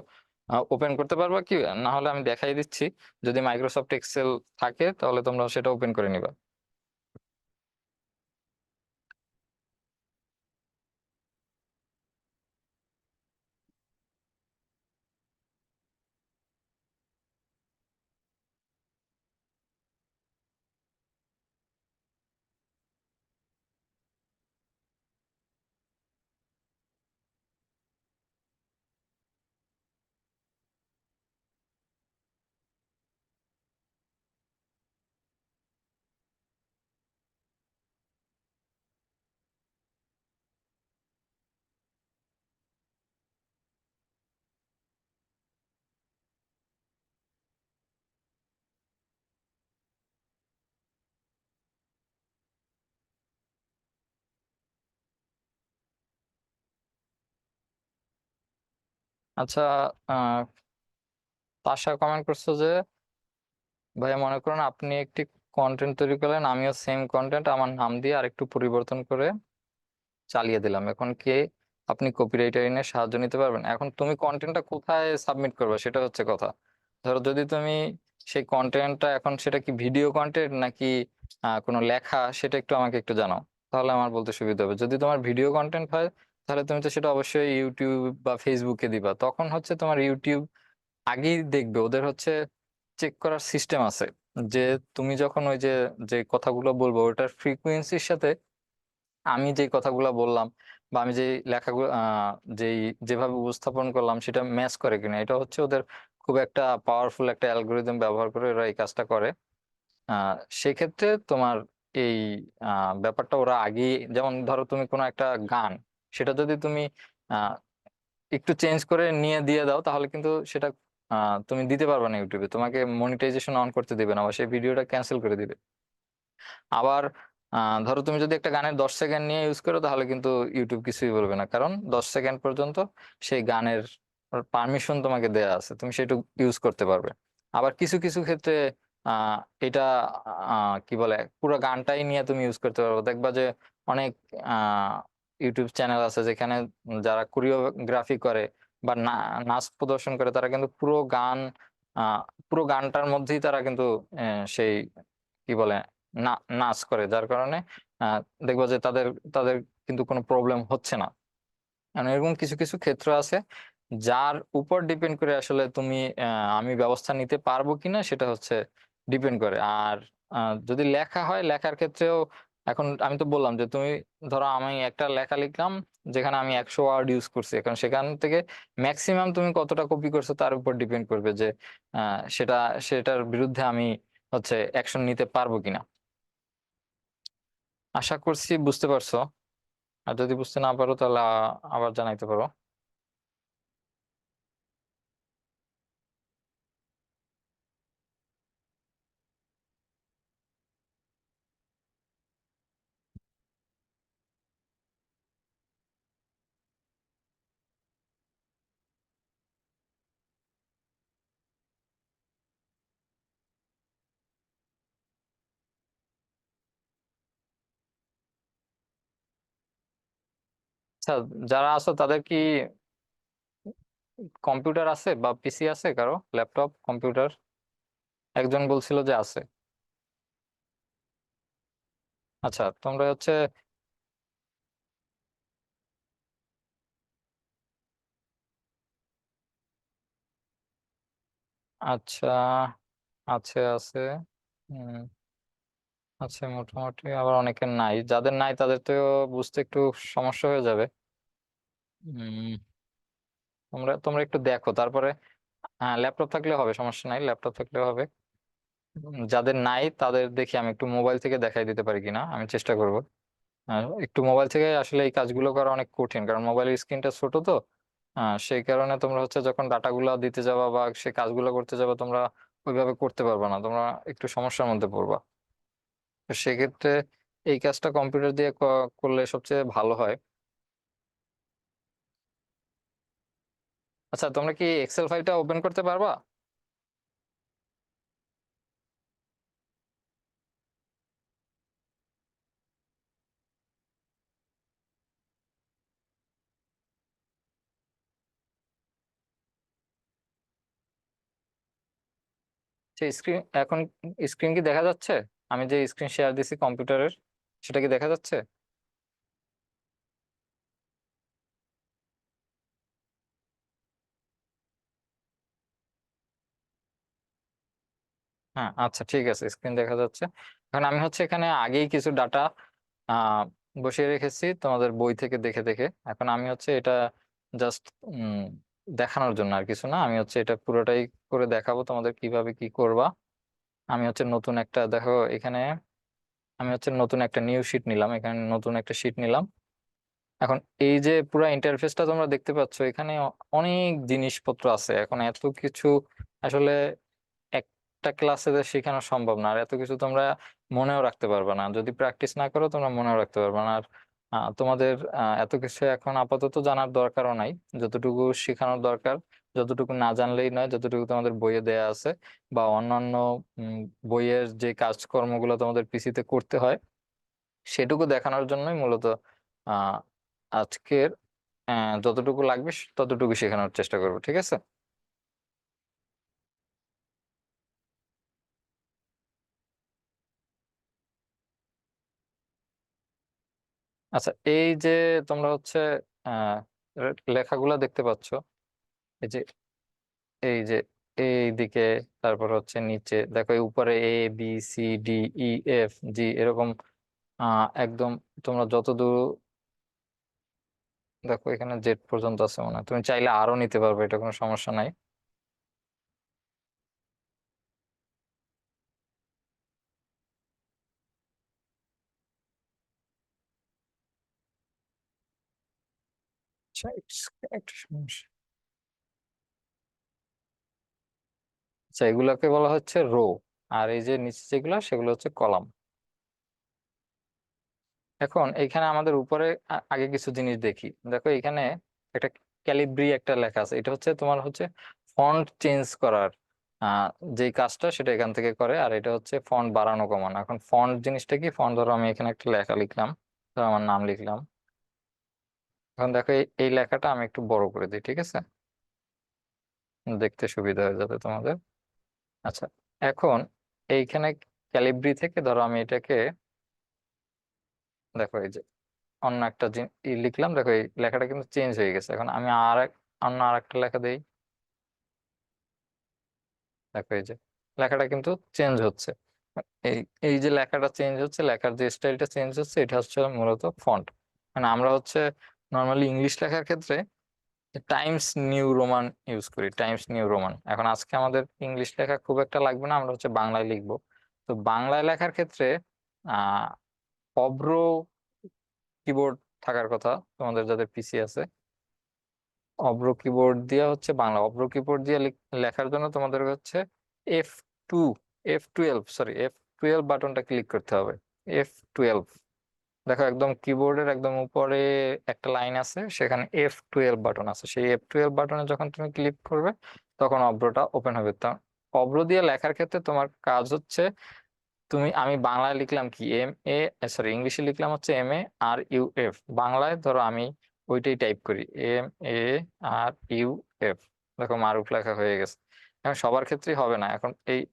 ওপেন করতে পারবা কি? না হলে আমি দেখাই দিচ্ছি, যদি মাইক্রোসফট এক্সেল থাকে তাহলে তোমরা সেটা ওপেন করে নিবা। আচ্ছা, আহ তাশা কমেন্ট করছো যে, ভাইয়া মনে করুন আপনি একটি কন্টেন্ট তৈরি করলেন, আমিও সেম কন্টেন্ট আমার নাম দিয়ে আরেকটু পরিবর্তন করে চালিয়ে দিলাম, এখন কে আপনি কপিরাইটার এনে সাহায্য নিতে পারবেন? এখন তুমি কন্টেন্টটা কোথায় সাবমিট করবে সেটা হচ্ছে কথা। ধরো যদি তুমি সেই কন্টেন্টটা, এখন সেটা কি ভিডিও কন্টেন্ট নাকি কোনো লেখা, সেটা একটু আমাকে একটু জানাও, তাহলে আমার বলতে সুবিধা হবে। যদি তোমার ভিডিও কন্টেন্ট হয়, তাহলে তুমি তো সেটা অবশ্যই ইউটিউব বা ফেসবুকে দিবা, তখন হচ্ছে তোমার ইউটিউব আগেই দেখবে। ওদের হচ্ছে চেক করার সিস্টেম আছে যে তুমি যখন ওই যে যে কথাগুলো বলবো ওটার ফ্রিকোয়েন্সির সাথে আমি যে কথাগুলো বললাম বা আমি যে লেখাগুলো যেই যেভাবে উপস্থাপন করলাম সেটা ম্যাচ করে কিনা, এটা হচ্ছে ওদের খুব একটা পাওয়ারফুল একটা অ্যালগোরিদম ব্যবহার করে ওরা এই কাজটা করে। আহ সেক্ষেত্রে তোমার এই ব্যাপারটা ওরা আগেই, যেমন ধরো তুমি কোনো একটা গান, সেটা যদি তুমি আহ একটু চেঞ্জ করে নিয়ে দিয়ে দাও, তাহলে কিন্তু সেটা তুমি দিতে পারবে না ইউটিউবে, তোমাকে মনিটাইজেশন অন করতে দিবে না বা সেই ভিডিওটা ক্যান্সেল করে দিবে। আবার ধরো তুমি যদি একটা গানের 10 সেকেন্ড নিয়ে ইউজ করো, তাহলে কিন্তু ইউটিউব কিছুই বলবে না, কারণ 10 সেকেন্ড পর্যন্ত সেই গানের পারমিশন তোমাকে দেয়া আছে, তুমি সেটুকু ইউজ করতে পারবে। আবার কিছু কিছু ক্ষেত্রে আহ এটা কি বলে, পুরো গানটাই নিয়ে তুমি ইউজ করতে পারবে। দেখবা যে অনেক ইউটিউব চ্যানেল আছে যেখানে যারা কোরিওগ্রাফি করে বা নাচ প্রদর্শন করে, তারা কিন্তু আহ পুরো গানটার মধ্যেই তারা কিন্তু সেই কি বলে না নাচ করে, যার কারণে আহ দেখবো যে তাদের তাদের কিন্তু কোনো প্রবলেম হচ্ছে না। কারণ এরকম কিছু কিছু ক্ষেত্র আছে যার উপর ডিপেন্ড করে আসলে তুমি আমি ব্যবস্থা নিতে পারবো কিনা সেটা হচ্ছে ডিপেন্ড করে। আর যদি লেখা হয়, লেখার ক্ষেত্রেও এখন আমি তো বললাম যে তুমি ধরো আমি একটা লেখা লিখলাম যেখানে আমি 100 ওয়ার্ড ইউজ করছি, এখন সেখান থেকে ম্যাক্সিমাম তুমি কতটা কপি করছো তার উপর ডিপেন্ড করবে যে সেটার বিরুদ্ধে আমি হচ্ছে অ্যাকশন নিতে পারবো কিনা। আশা করছি বুঝতে পারছো। আর যদি বুঝতে না পারো তাহলে আবার জানাইতে পারো। আচ্ছা, যারা আছো তাদের কি কম্পিউটার আছে বা পিসি আছে, কারো ল্যাপটপ কম্পিউটার? একজন বলছিল যে আছে। আচ্ছা, তোমরা হচ্ছে আচ্ছা, আছে আছে। হুম, আছে মোটামুটি, আবার অনেকের নাই। যাদের নাই তাদের তো বুঝতে একটু সমস্যা হয়ে যাবে। উম, তোমরা তোমরা একটু দেখো তারপরে। হ্যাঁ, ল্যাপটপ থাকলে হবে, সমস্যা নাই, ল্যাপটপ থাকলে হবে। যাদের নাই তাদের দেখি আমি একটু মোবাইল থেকে দেখাই দিতে পারি কিনা, আমি চেষ্টা করব। একটু মোবাইল থেকে আসলে এই কাজগুলো করা অনেক কঠিন, কারণ মোবাইলের স্ক্রিনটা ছোট তো। সেই কারণে তোমরা হচ্ছে যখন ডাটাগুলো দিতে যাবা বা সে কাজগুলো করতে যাবা, তোমরা ওইভাবে করতে পারবা না, তোমরা একটু সমস্যার মধ্যে পড়বা। তো সেক্ষেত্রে এই কাজটা কম্পিউটার দিয়ে করলে সবচেয়ে ভালো হয়। আচ্ছা, তোমরা কি এক্সেল ফাইলটা ওপেন করতে পারবা? সেই স্ক্রিন এখন স্ক্রিন কি দেখা যাচ্ছে? আমি যে স্ক্রিন শেয়ার দিছি কম্পিউটারের, সেটা কি দেখা যাচ্ছে? হ্যাঁ, আচ্ছা ঠিক আছে, স্ক্রিন দেখা যাচ্ছে। এখন আমি হচ্ছে এখানে আগেই কিছু ডাটা আহ বসিয়ে রেখেছি তোমাদের বই থেকে দেখে দেখে। এখন আমি হচ্ছে এটা জাস্ট দেখানোর জন্য, আর কিছু না, আমি হচ্ছে এটা পুরোটাই করে দেখাবো তোমাদের কিভাবে কি করবা। আমি হচ্ছে নতুন একটা, দেখো এখানে আমি হচ্ছে নতুন একটা নিউ শিট নিলাম, এখানে নতুন একটা শিট নিলাম। এখন এই যে পুরো ইন্টারফেসটা তোমরা দেখতে পাচ্ছ, এখানে অনেক জিনিসপত্র আছে। এখন এত কিছু আসলে একটা ক্লাসে শেখানো সম্ভব না, আর এত কিছু তোমরা মনেও রাখতে পারবে না, যদি প্র্যাকটিস না করো তোমরা মনেও রাখতে পারবে না। আর তোমাদের এত কিছু এখন আপাতত জানার দরকারও নাই। যতটুকু শেখানোর দরকার, যতটুকু না জানলেই নয়, যতটুকু তোমাদের বইয়ে দেয়া আছে বা অন্যান্য উম, বইয়ের যে কাজকর্মগুলো তোমাদের পিসিতে করতে হয়, সেটুকু দেখানোর জন্যই মূলত আহ আজকের যতটুকু লাগবে ততটুকু শেখানোর চেষ্টা করবো, ঠিক আছে? আচ্ছা, এই যে তোমরা হচ্ছে আহ লেখাগুলা দেখতে পাচ্ছ, এই যে এই যে এই দিকে, তারপর হচ্ছে নিচে দেখো, এই উপরে A B C D E F G এরকম একদম তোমরা যত দূর দেখো, এখানে জেড পর্যন্ত আছে মনে হয়, তুমি চাইলে আরো নিতে পারবে, এটা কোনো সমস্যা নাই। আচ্ছা, একটা সমস্যা। আচ্ছা, এগুলাকে বলা হচ্ছে রো, আর এই যে নিচে যেগুলো সেগুলো হচ্ছে কলাম। এখন এইখানে আমাদের উপরে আগে কিছু জিনিস দেখি। দেখো এখানে একটা ক্যালিব্রি একটা লেখা আছে, এটা হচ্ছে তোমার হচ্ছে ফন্ট চেঞ্জ করার আহ যে কাজটা সেটা এখান থেকে করে। আর এটা হচ্ছে ফন্ট বাড়ানো কমানো। এখন ফন্ট জিনিসটা কি, ফন্ট ধরো আমি এখানে একটা লেখা লিখলাম, ধরো আমার নাম লিখলাম, এখন দেখো এই লেখাটা আমি একটু বড় করে দিই, ঠিক আছে, দেখতে সুবিধা হয়ে যাবে তোমাদের। আচ্ছা, এখন এইখানে ক্যালিব্রি থেকে ধরো আমি এটাকে, দেখো এই যে অন্য একটা লিখলাম, দেখো এই লেখাটা কিন্তু চেঞ্জ হয়ে গেছে। এখন আমি অন্য আর একটা লেখা দেই, দেখো এই যে লেখাটা কিন্তু চেঞ্জ হচ্ছে। এই এই যে লেখাটা চেঞ্জ হচ্ছে, লেখার যে স্টাইলটা চেঞ্জ হচ্ছে, এটা হচ্ছে মূলত ফন্ট। মানে আমরা হচ্ছে নর্মালি ইংলিশ লেখার ক্ষেত্রে টাইমস নিউ রোমান ইউজ করি, টাইমস নিউ রোমান। এখন আজকে আমাদের ইংলিশ লেখা খুব একটা লাগবে না, আমরা হচ্ছে বাংলায় লিখবো। তো বাংলায় লেখার ক্ষেত্রে আহ অভ্র কিবোর্ড থাকার কথা তোমাদের যাদের পিসি আছে। অভ্র কিবোর্ড দিয়ে হচ্ছে বাংলা অভ্র কিবোর্ড দিয়ে লেখার জন্য তোমাদের হচ্ছে এফ টু F12 বাটনটা ক্লিক করতে হবে। F12, দেখো একদম কিবোর্ডের একদম উপরে একটা লাইন আছে, সেখানে F12 বাটন আছে। সেই F12 বাটনে যখন তুমি ক্লিক করবে তখন অভ্রটা ওপেন হবে। তো অভ্র দিয়ে লেখার ক্ষেত্রে তোমার কাজ হচ্ছে, আমি বাংলায় লিখলাম কি ইংলিশে লিখলাম হচ্ছে MARUF, বাংলায় ধরো আমি ওইটাই টাইপ করি MARUF, দেখো মারুফ লেখা হয়ে গেছে। এখন সবার ক্ষেত্রেই হবে না। এখন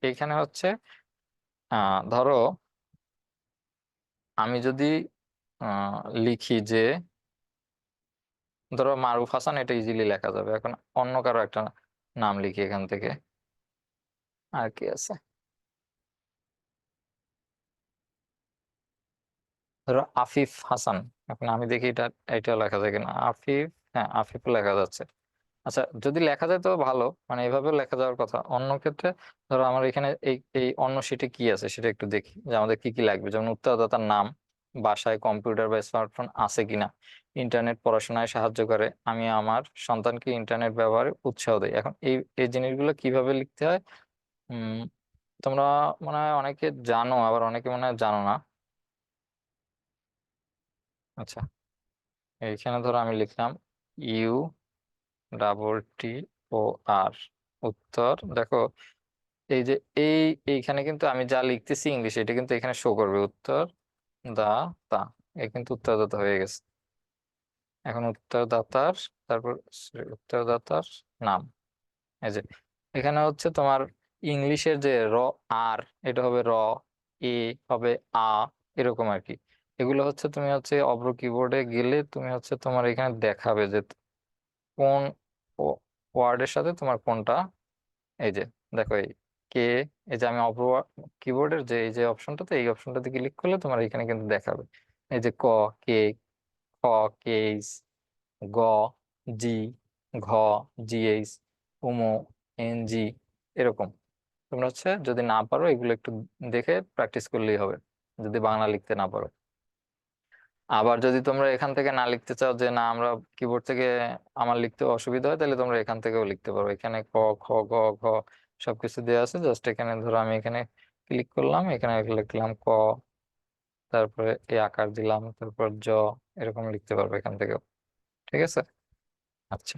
এইখানে হচ্ছে ধরো আমি যদি লিখি যে, ধরো মারুফ হাসান, এটা ইজিলি লেখা যাবে। এখন অন্য কারো একটা নাম লিখি এখান থেকে, আর কি আছে, ধরো আফিফ হাসান। এখন আমি দেখি এটা এটা লেখা যায় কিনা, আফিফ, হ্যাঁ আফিফ লেখা যাচ্ছে। আচ্ছা, যদি লেখা যায় তো ভালো, মানে এইভাবে লেখা যাওয়ার কথা। অন্য ক্ষেত্রে ধরো আমার এখানে এই এই অন্য শিটে কি আছে সেটা একটু দেখি, যে আমাদের কি কি লাগবে। যেমন উত্তরদাতার নাম, বাসায় কম্পিউটার বা স্মার্টফোন আছে কিনা, ইন্টারনেট পড়াশোনায় সাহায্য করে, আমি আমার সন্তানকে ইন্টারনেট ব্যবহারে উৎসাহ দেই। এখন এই এই জিনিসগুলো কিভাবে লিখতে হয়, উম তোমরা মনে হয় অনেকে জানো, আবার অনেকে মনে হয় জানো না। আচ্ছা, এইখানে ধরো আমি লিখলাম UTTOR, উত্তর। দেখো এই যে এইখানে কিন্তু আমি যা লিখতেছি ইংলিশ, এটা কিন্তু এখানে শো করবে উত্তর দা তা, এই কিন্তু উত্তরদাতা হয়ে গেছে। এখন উত্তরদাতার, তারপর উত্তরদাতার নাম, এই যে এখানে হচ্ছে তোমার ইংলিশের যে আর, এটা হবে এ হবে এরকম আর কি। এগুলো হচ্ছে তুমি হচ্ছে অব্র কিবোর্ডে গেলে তুমি হচ্ছে তোমার এখানে দেখাবে যে কোন ওয়ার্ডের সাথে তোমার কোনটা। এই যে দেখো এই কে, এই যে আমি অব্র কিবোর্ডের যে এই যে অপশনটাতে, এই অপশনটাতে ক্লিক করলে তোমার এখানে কিন্তু দেখাবে এই যে কে, খ কেস, গ জি, ঘ জিএইচ, উমো এনজি, এরকম। তোমরা হচ্ছে যদি না পারো এগুলো একটু দেখে প্র্যাকটিস করলেই হবে, যদি বাংলা লিখতে না পারো। আবার যদি তোমরা এখান থেকে না লিখতে চাও, যে না আমরা কিবোর্ড থেকে আমার লিখতে অসুবিধা হয়, তাহলে তোমরা এখান থেকেও লিখতে পারো। এখানে ক খ গ ঘ সবকিছু দেওয়া আছে, জাস্ট এখানে ধরো আমি এখানে ক্লিক করলাম, এখানে লিখলাম ক, তারপরে এই আকার দিলাম, তারপর এরকম লিখতে পারবো এখান থেকেও। ঠিক আছে। আচ্ছা,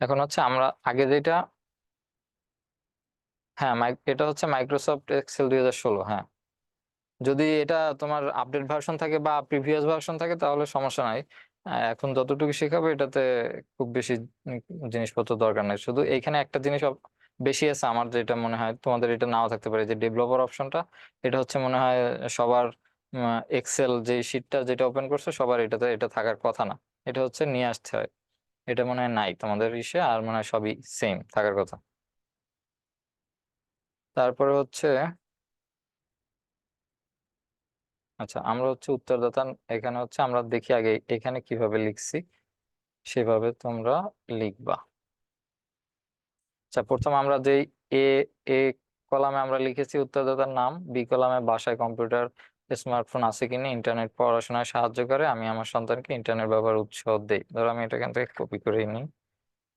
এখন হচ্ছে আমরা আগে যেটা, হ্যাঁ এটা হচ্ছে মাইক্রোসফট এক্সেল 2016। হ্যাঁ, যদি এটা তোমার আপডেট ভার্সন থাকে বা প্রিভিয়াস ভার্সন থাকে তাহলে সমস্যা নাই। এখন যতটুকু শেখাবো এটাতে খুব বেশি জিনিসপত্র দরকার নেই। শুধু এইখানে একটা জিনিস বেশি আছে আমার যেটা মনে হয়, তোমাদের এটা নাও থাকতে পারে, যে ডেভেলপার অপশনটা। এটা হচ্ছে মনে হয় সবার এক্সেল যে শিটটা যেটা ওপেন করছে সবার এটাতে এটা থাকার কথা না, এটা হচ্ছে নিয়ে আসতে হয়। এটা মনে হয় নাই তোমাদের ইসে, আর মনে হয় সবই সেম থাকার কথা। তারপরে হচ্ছে, আচ্ছা আমরা হচ্ছে উত্তরদাতা, এখানে হচ্ছে আমরা দেখি আগে এখানে কিভাবে লিখছি, সেভাবে তোমরা লিখবা। আচ্ছা, প্রথম আমরা যে এ এ কলামে আমরা লিখেছি উত্তরদাতার নাম, বি কলামে বাসায় কম্পিউটার স্মার্টফোন আছে কিনা, ইন্টারনেট পড়াশোনায় সাহায্য করে, আমি আমার সন্তানকে ইন্টারনেট ব্যবহার উৎসাহ দেই। ধরো আমি এটা এখান থেকে কপি করে নিই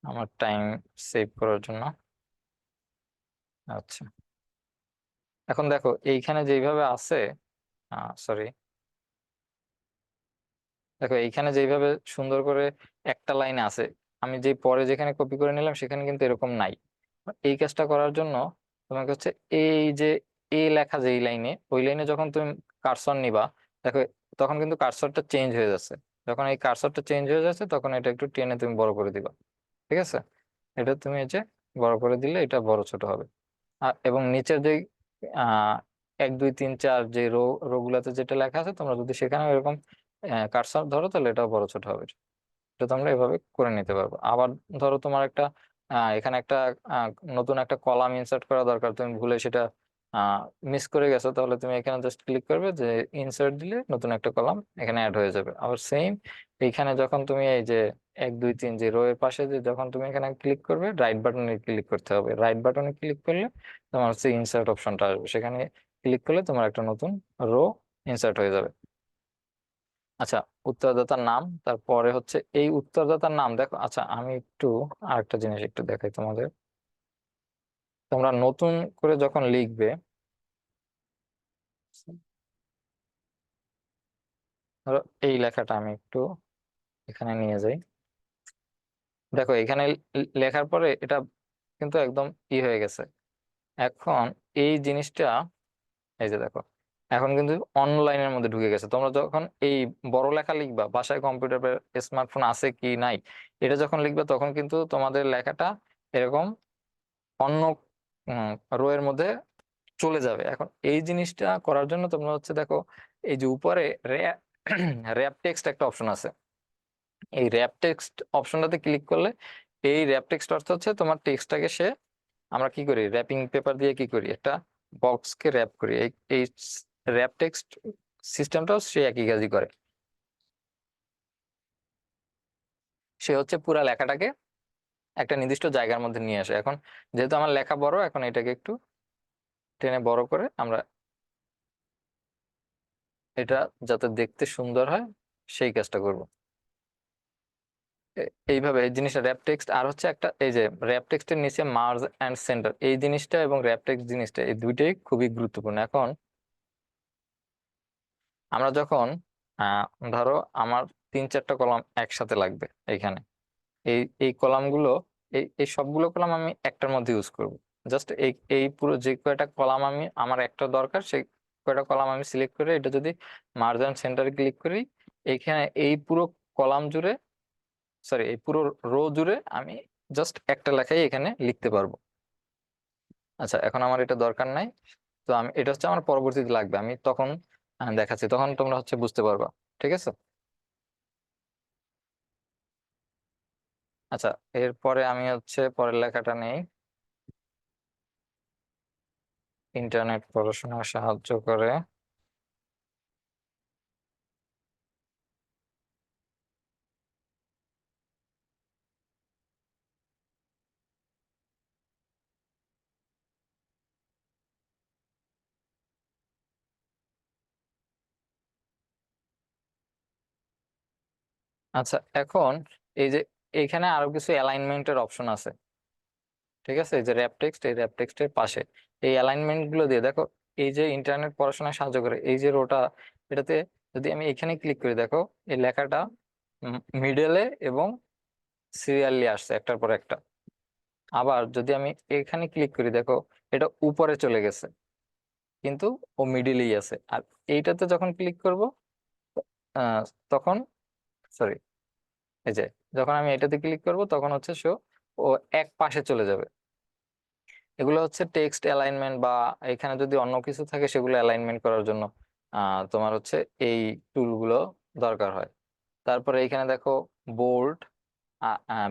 আমার টাইম সেভ করার জন্য। আচ্ছা, এখন দেখো এইখানে যেইভাবে আছে, সরি, দেখো এইখানে যেইভাবে সুন্দর করে একটা লাইন আছে, আমি যে পরে যেখানে কপি করে নিলাম সেখানে কিন্তু এরকম নাই। এই কাজটা করার জন্য তোমাকে হচ্ছে এই যে এ লেখা যে এই লাইনে, ওই লাইনে যখন তুমি কার্সর নিবা, দেখো তখন কিন্তু কার্সরটা চেঞ্জ হয়ে যাচ্ছে। যখন এই কার্সরটা চেঞ্জ হয়ে যাচ্ছে তখন এটা একটু টেনে তুমি বড় করে দিবা। ঠিক আছে, এটা তুমি এই যে বড় করে দিলে এটা বড় ছোট হবে। আর এবং নিচের যে আহ 1 2 3 4 যে রো গুলাতে যেটা লেখা আছে, তোমরা যদি সেখানে এরকম কার্সর ধরো তাহলে এটাও বড় ছোট হবে। এটা তোমরা এভাবে করে নিতে পারবো। আবার ধরো তোমার একটা এখানে একটা আহ, নতুন একটা কলাম ইনসার্ট করা দরকার, তুমি ভুলে সেটা মিস করে গেছো, তাহলে তুমি এখানে জাস্ট ক্লিক করবে যে ইনসার্ট, দিলে নতুন একটা কলাম এখানে অ্যাড হয়ে যাবে। আবার সেম এইখানে যখন তুমি এই যে 1 2 3 যে রো এর পাশে যে যখন তুমি এখানে ক্লিক করবে, রাইট বাটনে ক্লিক করতে হবে। রাইট বাটনে ক্লিক করলে তোমার হচ্ছে ইনসার্ট অপশনটা আসবে, সেখানে ক্লিক করলে তোমার একটা নতুন রো ইনসার্ট হয়ে যাবে। আচ্ছা, উত্তরদাতার নাম, তারপরে হচ্ছে এই উত্তরদাতার নাম দেখো। আচ্ছা, আমি একটু আরেকটা জিনিস একটু দেখাই তোমাদের। তোমরা নতুন করে যখন লিখবে, ধরো এই লেখাটা আমি একটু এখানে নিয়ে যাই। দেখো এখানে লেখার পরে এটা কিন্তু একদম হয়ে গেছে। এখন এই জিনিসটা, এই যে দেখো, এখন কিন্তু অনলাইনের মধ্যে ঢুকে গেছে। তোমরা যখন এই বড় লেখা লিখবা, বাসায় কম্পিউটার স্মার্টফোন আছে কি নাই, এটা যখন লিখবে তখন কিন্তু তোমাদের লেখাটা এরকম অন্য রো এর মধ্যে চলে যাবে। এখন এই জিনিসটা করার জন্য তোমরা হচ্ছে দেখো, এই যে উপরে র্যাপ টেক্সট একটা অপশন আছে। এই র্যাপ টেক্সট অপশনটাতে ক্লিক করলে, এই র্যাপ টেক্সট অর্থ হচ্ছে তোমার টেক্সটটাকে সে, আমরা কি করি, র্যাপিং পেপার দিয়ে কি করি, একটা বক্সকে র্যাপ করি। এই র্যাপ টেক্সট সিস্টেমটাও সে একই কাজই করে। সে হচ্ছে পুরা লেখাটাকে একটা নির্দিষ্ট জায়গার মধ্যে নিয়ে আসে। এখন যেহেতু আমার লেখা বড়, এখন এটাকে একটু টেনে বড় করে আমরা এটা যাতে দেখতে সুন্দর হয় সেই কাজটা করব। এইভাবে এই জিনিসটা র্যাপ টেক্সট, আর হচ্ছে একটা এই যে র্যাপ টেক্সটের নিচে মার্জ অ্যান্ড সেন্টার, এই জিনিসটা এবং র্যাপ টেক্সট জিনিসটা, এই দুইটাই খুবই গুরুত্বপূর্ণ। এখন আমরা যখন আহ ধরো আমার 3 4টা কলাম একসাথে লাগবে এইখানে, এই এই কলামগুলো, এই সবগুলো কলাম আমি একটার মধ্যে ইউজ করব। জাস্ট এই এই পুরো যে কয়টা কলাম আমি আমার একটা দরকার, সেই কয়টা কলাম আমি সিলেক্ট করে এটা যদি মার্জ অ্যান্ড সেন্টারে ক্লিক করি, এইখানে এই পুরো কলাম জুড়ে, সরি এই পুরো রো জুড়ে আমি জাস্ট একটা লেখাই এখানে লিখতে পারবো। আচ্ছা, এখন আমার এটা দরকার নাই, তো আমি এটা হচ্ছে আমার পরবর্তীতে লাগবে, আমি তখন দেখাচ্ছি, তখন তোমরা হচ্ছে বুঝতে পারবা। ঠিক আছে। আচ্ছা, এরপরে আমি হচ্ছে পরের লেখাটা নেই। ইন্টারনেট পড়াশোনায় সাহায্য করে। আচ্ছা, এখন এই যে এখানে আরো কিছু অ্যালাইনমেন্টের অপশন আছে। ঠিক আছে, এই যে র্যাপ টেক্সট, এই র্যাপ টেক্সটের পাশে এই অ্যালাইনমেন্ট গুলো দিয়ে দেখো, এই যে ইন্টারনেট পড়াশোনায় সাহায্য করে এই যে রোটা, এটাতে যদি আমি এখানে ক্লিক করি, দেখো এই লেখাটা মিডলে এবং সিরিয়ালি আসছে একটার পর একটা। আবার যদি আমি এখানে ক্লিক করি, দেখো এটা উপরে চলে গেছে, কিন্তু ও মিডিলেই আছে। আর এইটাতে যখন ক্লিক করব, আহ তখন, সরি, এই যে যখন আমি এটাতে ক্লিক করব তখন হচ্ছে ও এক পাশে চলে যাবে। এগুলো হচ্ছে টেক্সট অ্যালাইনমেন্ট, বা এখানে যদি অন্য কিছু থাকে সেগুলো অ্যালাইনমেন্ট করার জন্য তোমার হচ্ছে এই টুলগুলো দরকার হয়। তারপরে এখানে দেখো বোল্ড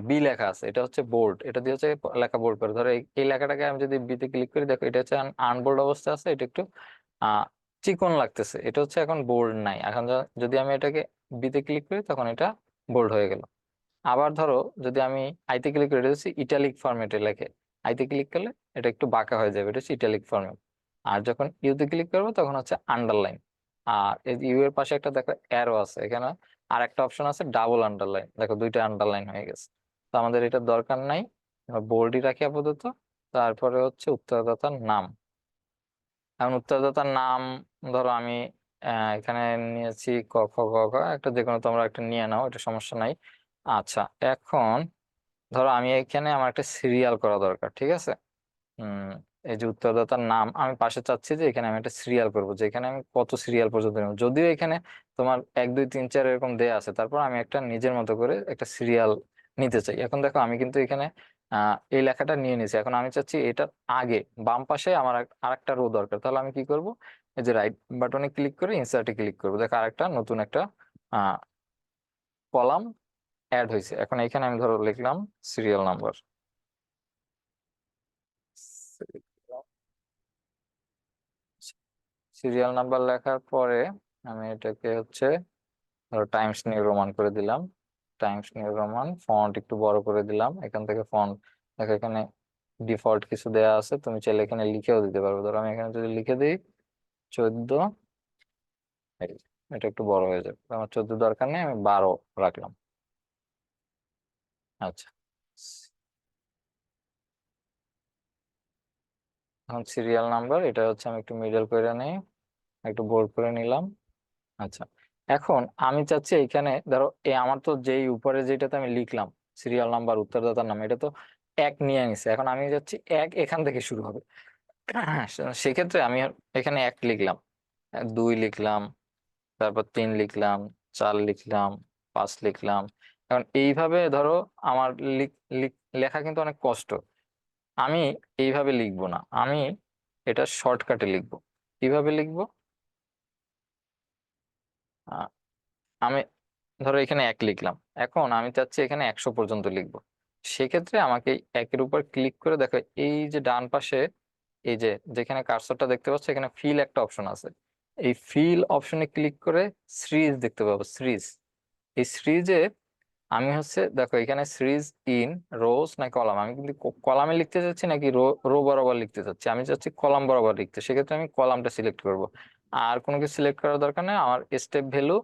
বি লেখা আছে, এটা হচ্ছে বোল্ড, এটা দিয়ে হচ্ছে লেখা বোল্ড করে। ধরো এই লেখাটাকে আমি যদি বিতে ক্লিক করি, দেখো এটা হচ্ছে আনবোল্ড অবস্থা আছে, এটা একটু আহ চিকন লাগতেছে, এটা হচ্ছে এখন বোল্ড নাই। এখন যদি আমি এটাকে বিতে ক্লিক করি তখন এটা বোল্ড হয়ে গেল। আবার ধরো যদি আমি আইতে ক্লিক করি, এটা হচ্ছে ইটালিক ফরম্যাটে লেখে, আইতে ক্লিক করলে এটা একটু বাঁকা হয়ে যাবে, এটা হচ্ছে ইটালিক ফরম্যাট। আর যখন ইউতে ক্লিক করবো তখন হচ্ছে আন্ডারলাইন। আর এই ইউ এর পাশে একটা দেখো অ্যারো আছে এখানে, আর একটা অপশন আছে ডাবল আন্ডারলাইন, দেখো দুইটা আন্ডারলাইন হয়ে গেছে। তো আমাদের এটা দরকার নাই, আমরা বোল্ডই রাখি আপাতত। তারপরে হচ্ছে উত্তরদাতার নাম। এখন উত্তরদাতার নাম, ধরো আমি এখানে নিয়েছি ক খ গ ঘ, একটা যে কোনো তোমরা একটা নিয়ে নাও, এটা সমস্যা নাই। আচ্ছা, এখন ধরো আমি এখানে আমার একটা সিরিয়াল করা দরকার, ঠিক আছে। হম এই যে উত্তরদাতার নাম আমি পাশে চাচ্ছি যে এখানে আমি একটা সিরিয়াল করবো, যে এখানে আমি কত সিরিয়াল পর্যন্ত নেব, যদিও এখানে তোমার 1 2 3 4 এরকম দেয়া আছে, তারপর আমি একটা নিজের মতো করে একটা সিরিয়াল নিতে চাই। এখন দেখো আমি কিন্তু এখানে এই লেখাটা নিয়ে নিয়েছি, এখন আমি চাচ্ছি এটার আগে বাম পাশে আমার আরেকটা রো দরকার। তাহলে আমি কি করব, এই যে রাইট বাটনে ক্লিক করে ইনসার্টে ক্লিক করবো, দেখো আরেকটা নতুন একটা কলাম অ্যাড হয়েছে। এখন এখানে আমি ধরো লিখলাম সিরিয়াল নাম্বার। সিরিয়াল নাম্বার লেখার পরে আমি এটাকে হচ্ছে ধরো টাইমস নিউ রোমান করে দিলাম। টাইমস নিউ রোমান, ফন্ট একটু বড় করে দিলাম। এখান থেকে ফন্ট দেখো এখানে ডিফল্ট কিছু দেয়া আছে, তুমি চাইলে এখানে লিখেও দিতে পারবে। ধরো আমি এখানে যদি লিখে দিই 14, এই যে, এটা একটু বড় হয়ে যাবে, আমার 14 দরকার নেই, আমি 12 রাখলাম। আচ্ছা, এখন সিরিয়াল নাম্বার এটা হচ্ছে আমি একটু মিডল করে নিই, একটু বোল্ড করে নিলাম। আচ্ছা, এখন আমি চাচ্ছি এখানে ধরো আমার তো যেই উপরে যেটাতে আমি লিখলাম সিরিয়াল নাম্বার উত্তরদাতার নাম, এটা তো 1 নিয়ে নিছে। এখন আমি যাচ্ছি 1 এখান থেকে শুরু হবে। সেক্ষেত্রে আমি এখানে 1 লিখলাম, 2 লিখলাম, তারপর 3 লিখলাম, 4 লিখলাম, 5 লিখলাম। এখন এইভাবে ধরো আমার লিখ লিখ- লেখা কিন্তু অনেক কষ্ট। আমি এইভাবে লিখবো না, আমি এটা শর্টকাটে লিখবো। কিভাবে লিখবো, আমি ধরো এখানে 1 লিখলাম, এখন আমি চাচ্ছি এখানে 100 পর্যন্ত লিখবো। সেক্ষেত্রে আমাকে 1-এর উপর ক্লিক করে দেখো এই যে ডান পাশে এই যে যেখানে কার্সরটা দেখতে পাচ্ছ এখানে ফিল একটা অপশন আছে। এই ফিল অপশনে ক্লিক করে সিরিজ দেখতে পাবো, সিরিজ। এই সিরিজে আমি হচ্ছে দেখো এখানে সিরিজ ইন রোজ না কলাম, আমি কিন্তু কলামে লিখতে চাচ্ছি নাকি রো রো বরাবর লিখতে চাচ্ছি, আমি চাচ্ছি কলাম বরাবর লিখতে। সেক্ষেত্রে আমি কলামটা সিলেক্ট করব। আর কোনো কিছু সিলেক্ট করার দরকার নেই, আমার স্টেপ ভ্যালু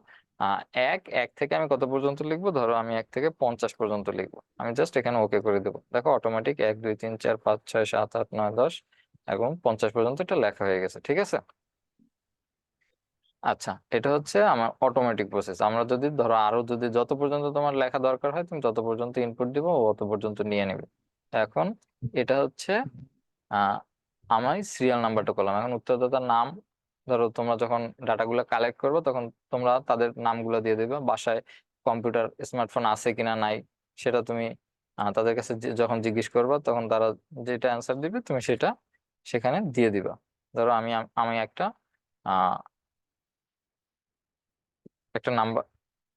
1, 1 থেকে আমি কত পর্যন্ত লিখবো, ধরো আমি 1 থেকে 50 পর্যন্ত লিখবো। আমি জাস্ট এখানে ওকে করে দেবো, দেখো অটোমেটিক 1 2 3 4 5 6 7 8 9 10 এবং 50 পর্যন্ত এটা লেখা হয়ে গেছে, ঠিক আছে। আচ্ছা, এটা হচ্ছে আমার অটোমেটিক প্রসেস। আমরা যদি ধরো আরো যদি যত পর্যন্ত তোমার লেখা দরকার হয় তুমি তত পর্যন্ত ইনপুট দিবো, ও অত পর্যন্ত নিয়ে নেবে। এখন এটা হচ্ছে আহ আমি সিরিয়াল নাম্বারটা করলাম। এখন উত্তরদাতার নাম, ধরো তোমরা যখন ডাটাগুলো কালেক্ট করবে তখন তোমরা তাদের নামগুলো দিয়ে দেবে। বাসায় কম্পিউটার স্মার্টফোন আছে কিনা নাই সেটা তুমি তাদের কাছে যখন জিজ্ঞেস করবে তখন তারা যেটা অ্যান্সার দিবে তুমি সেটা সেখানে দিয়ে দিবা। ধরো আমি আমি একটা একটা নাম্বার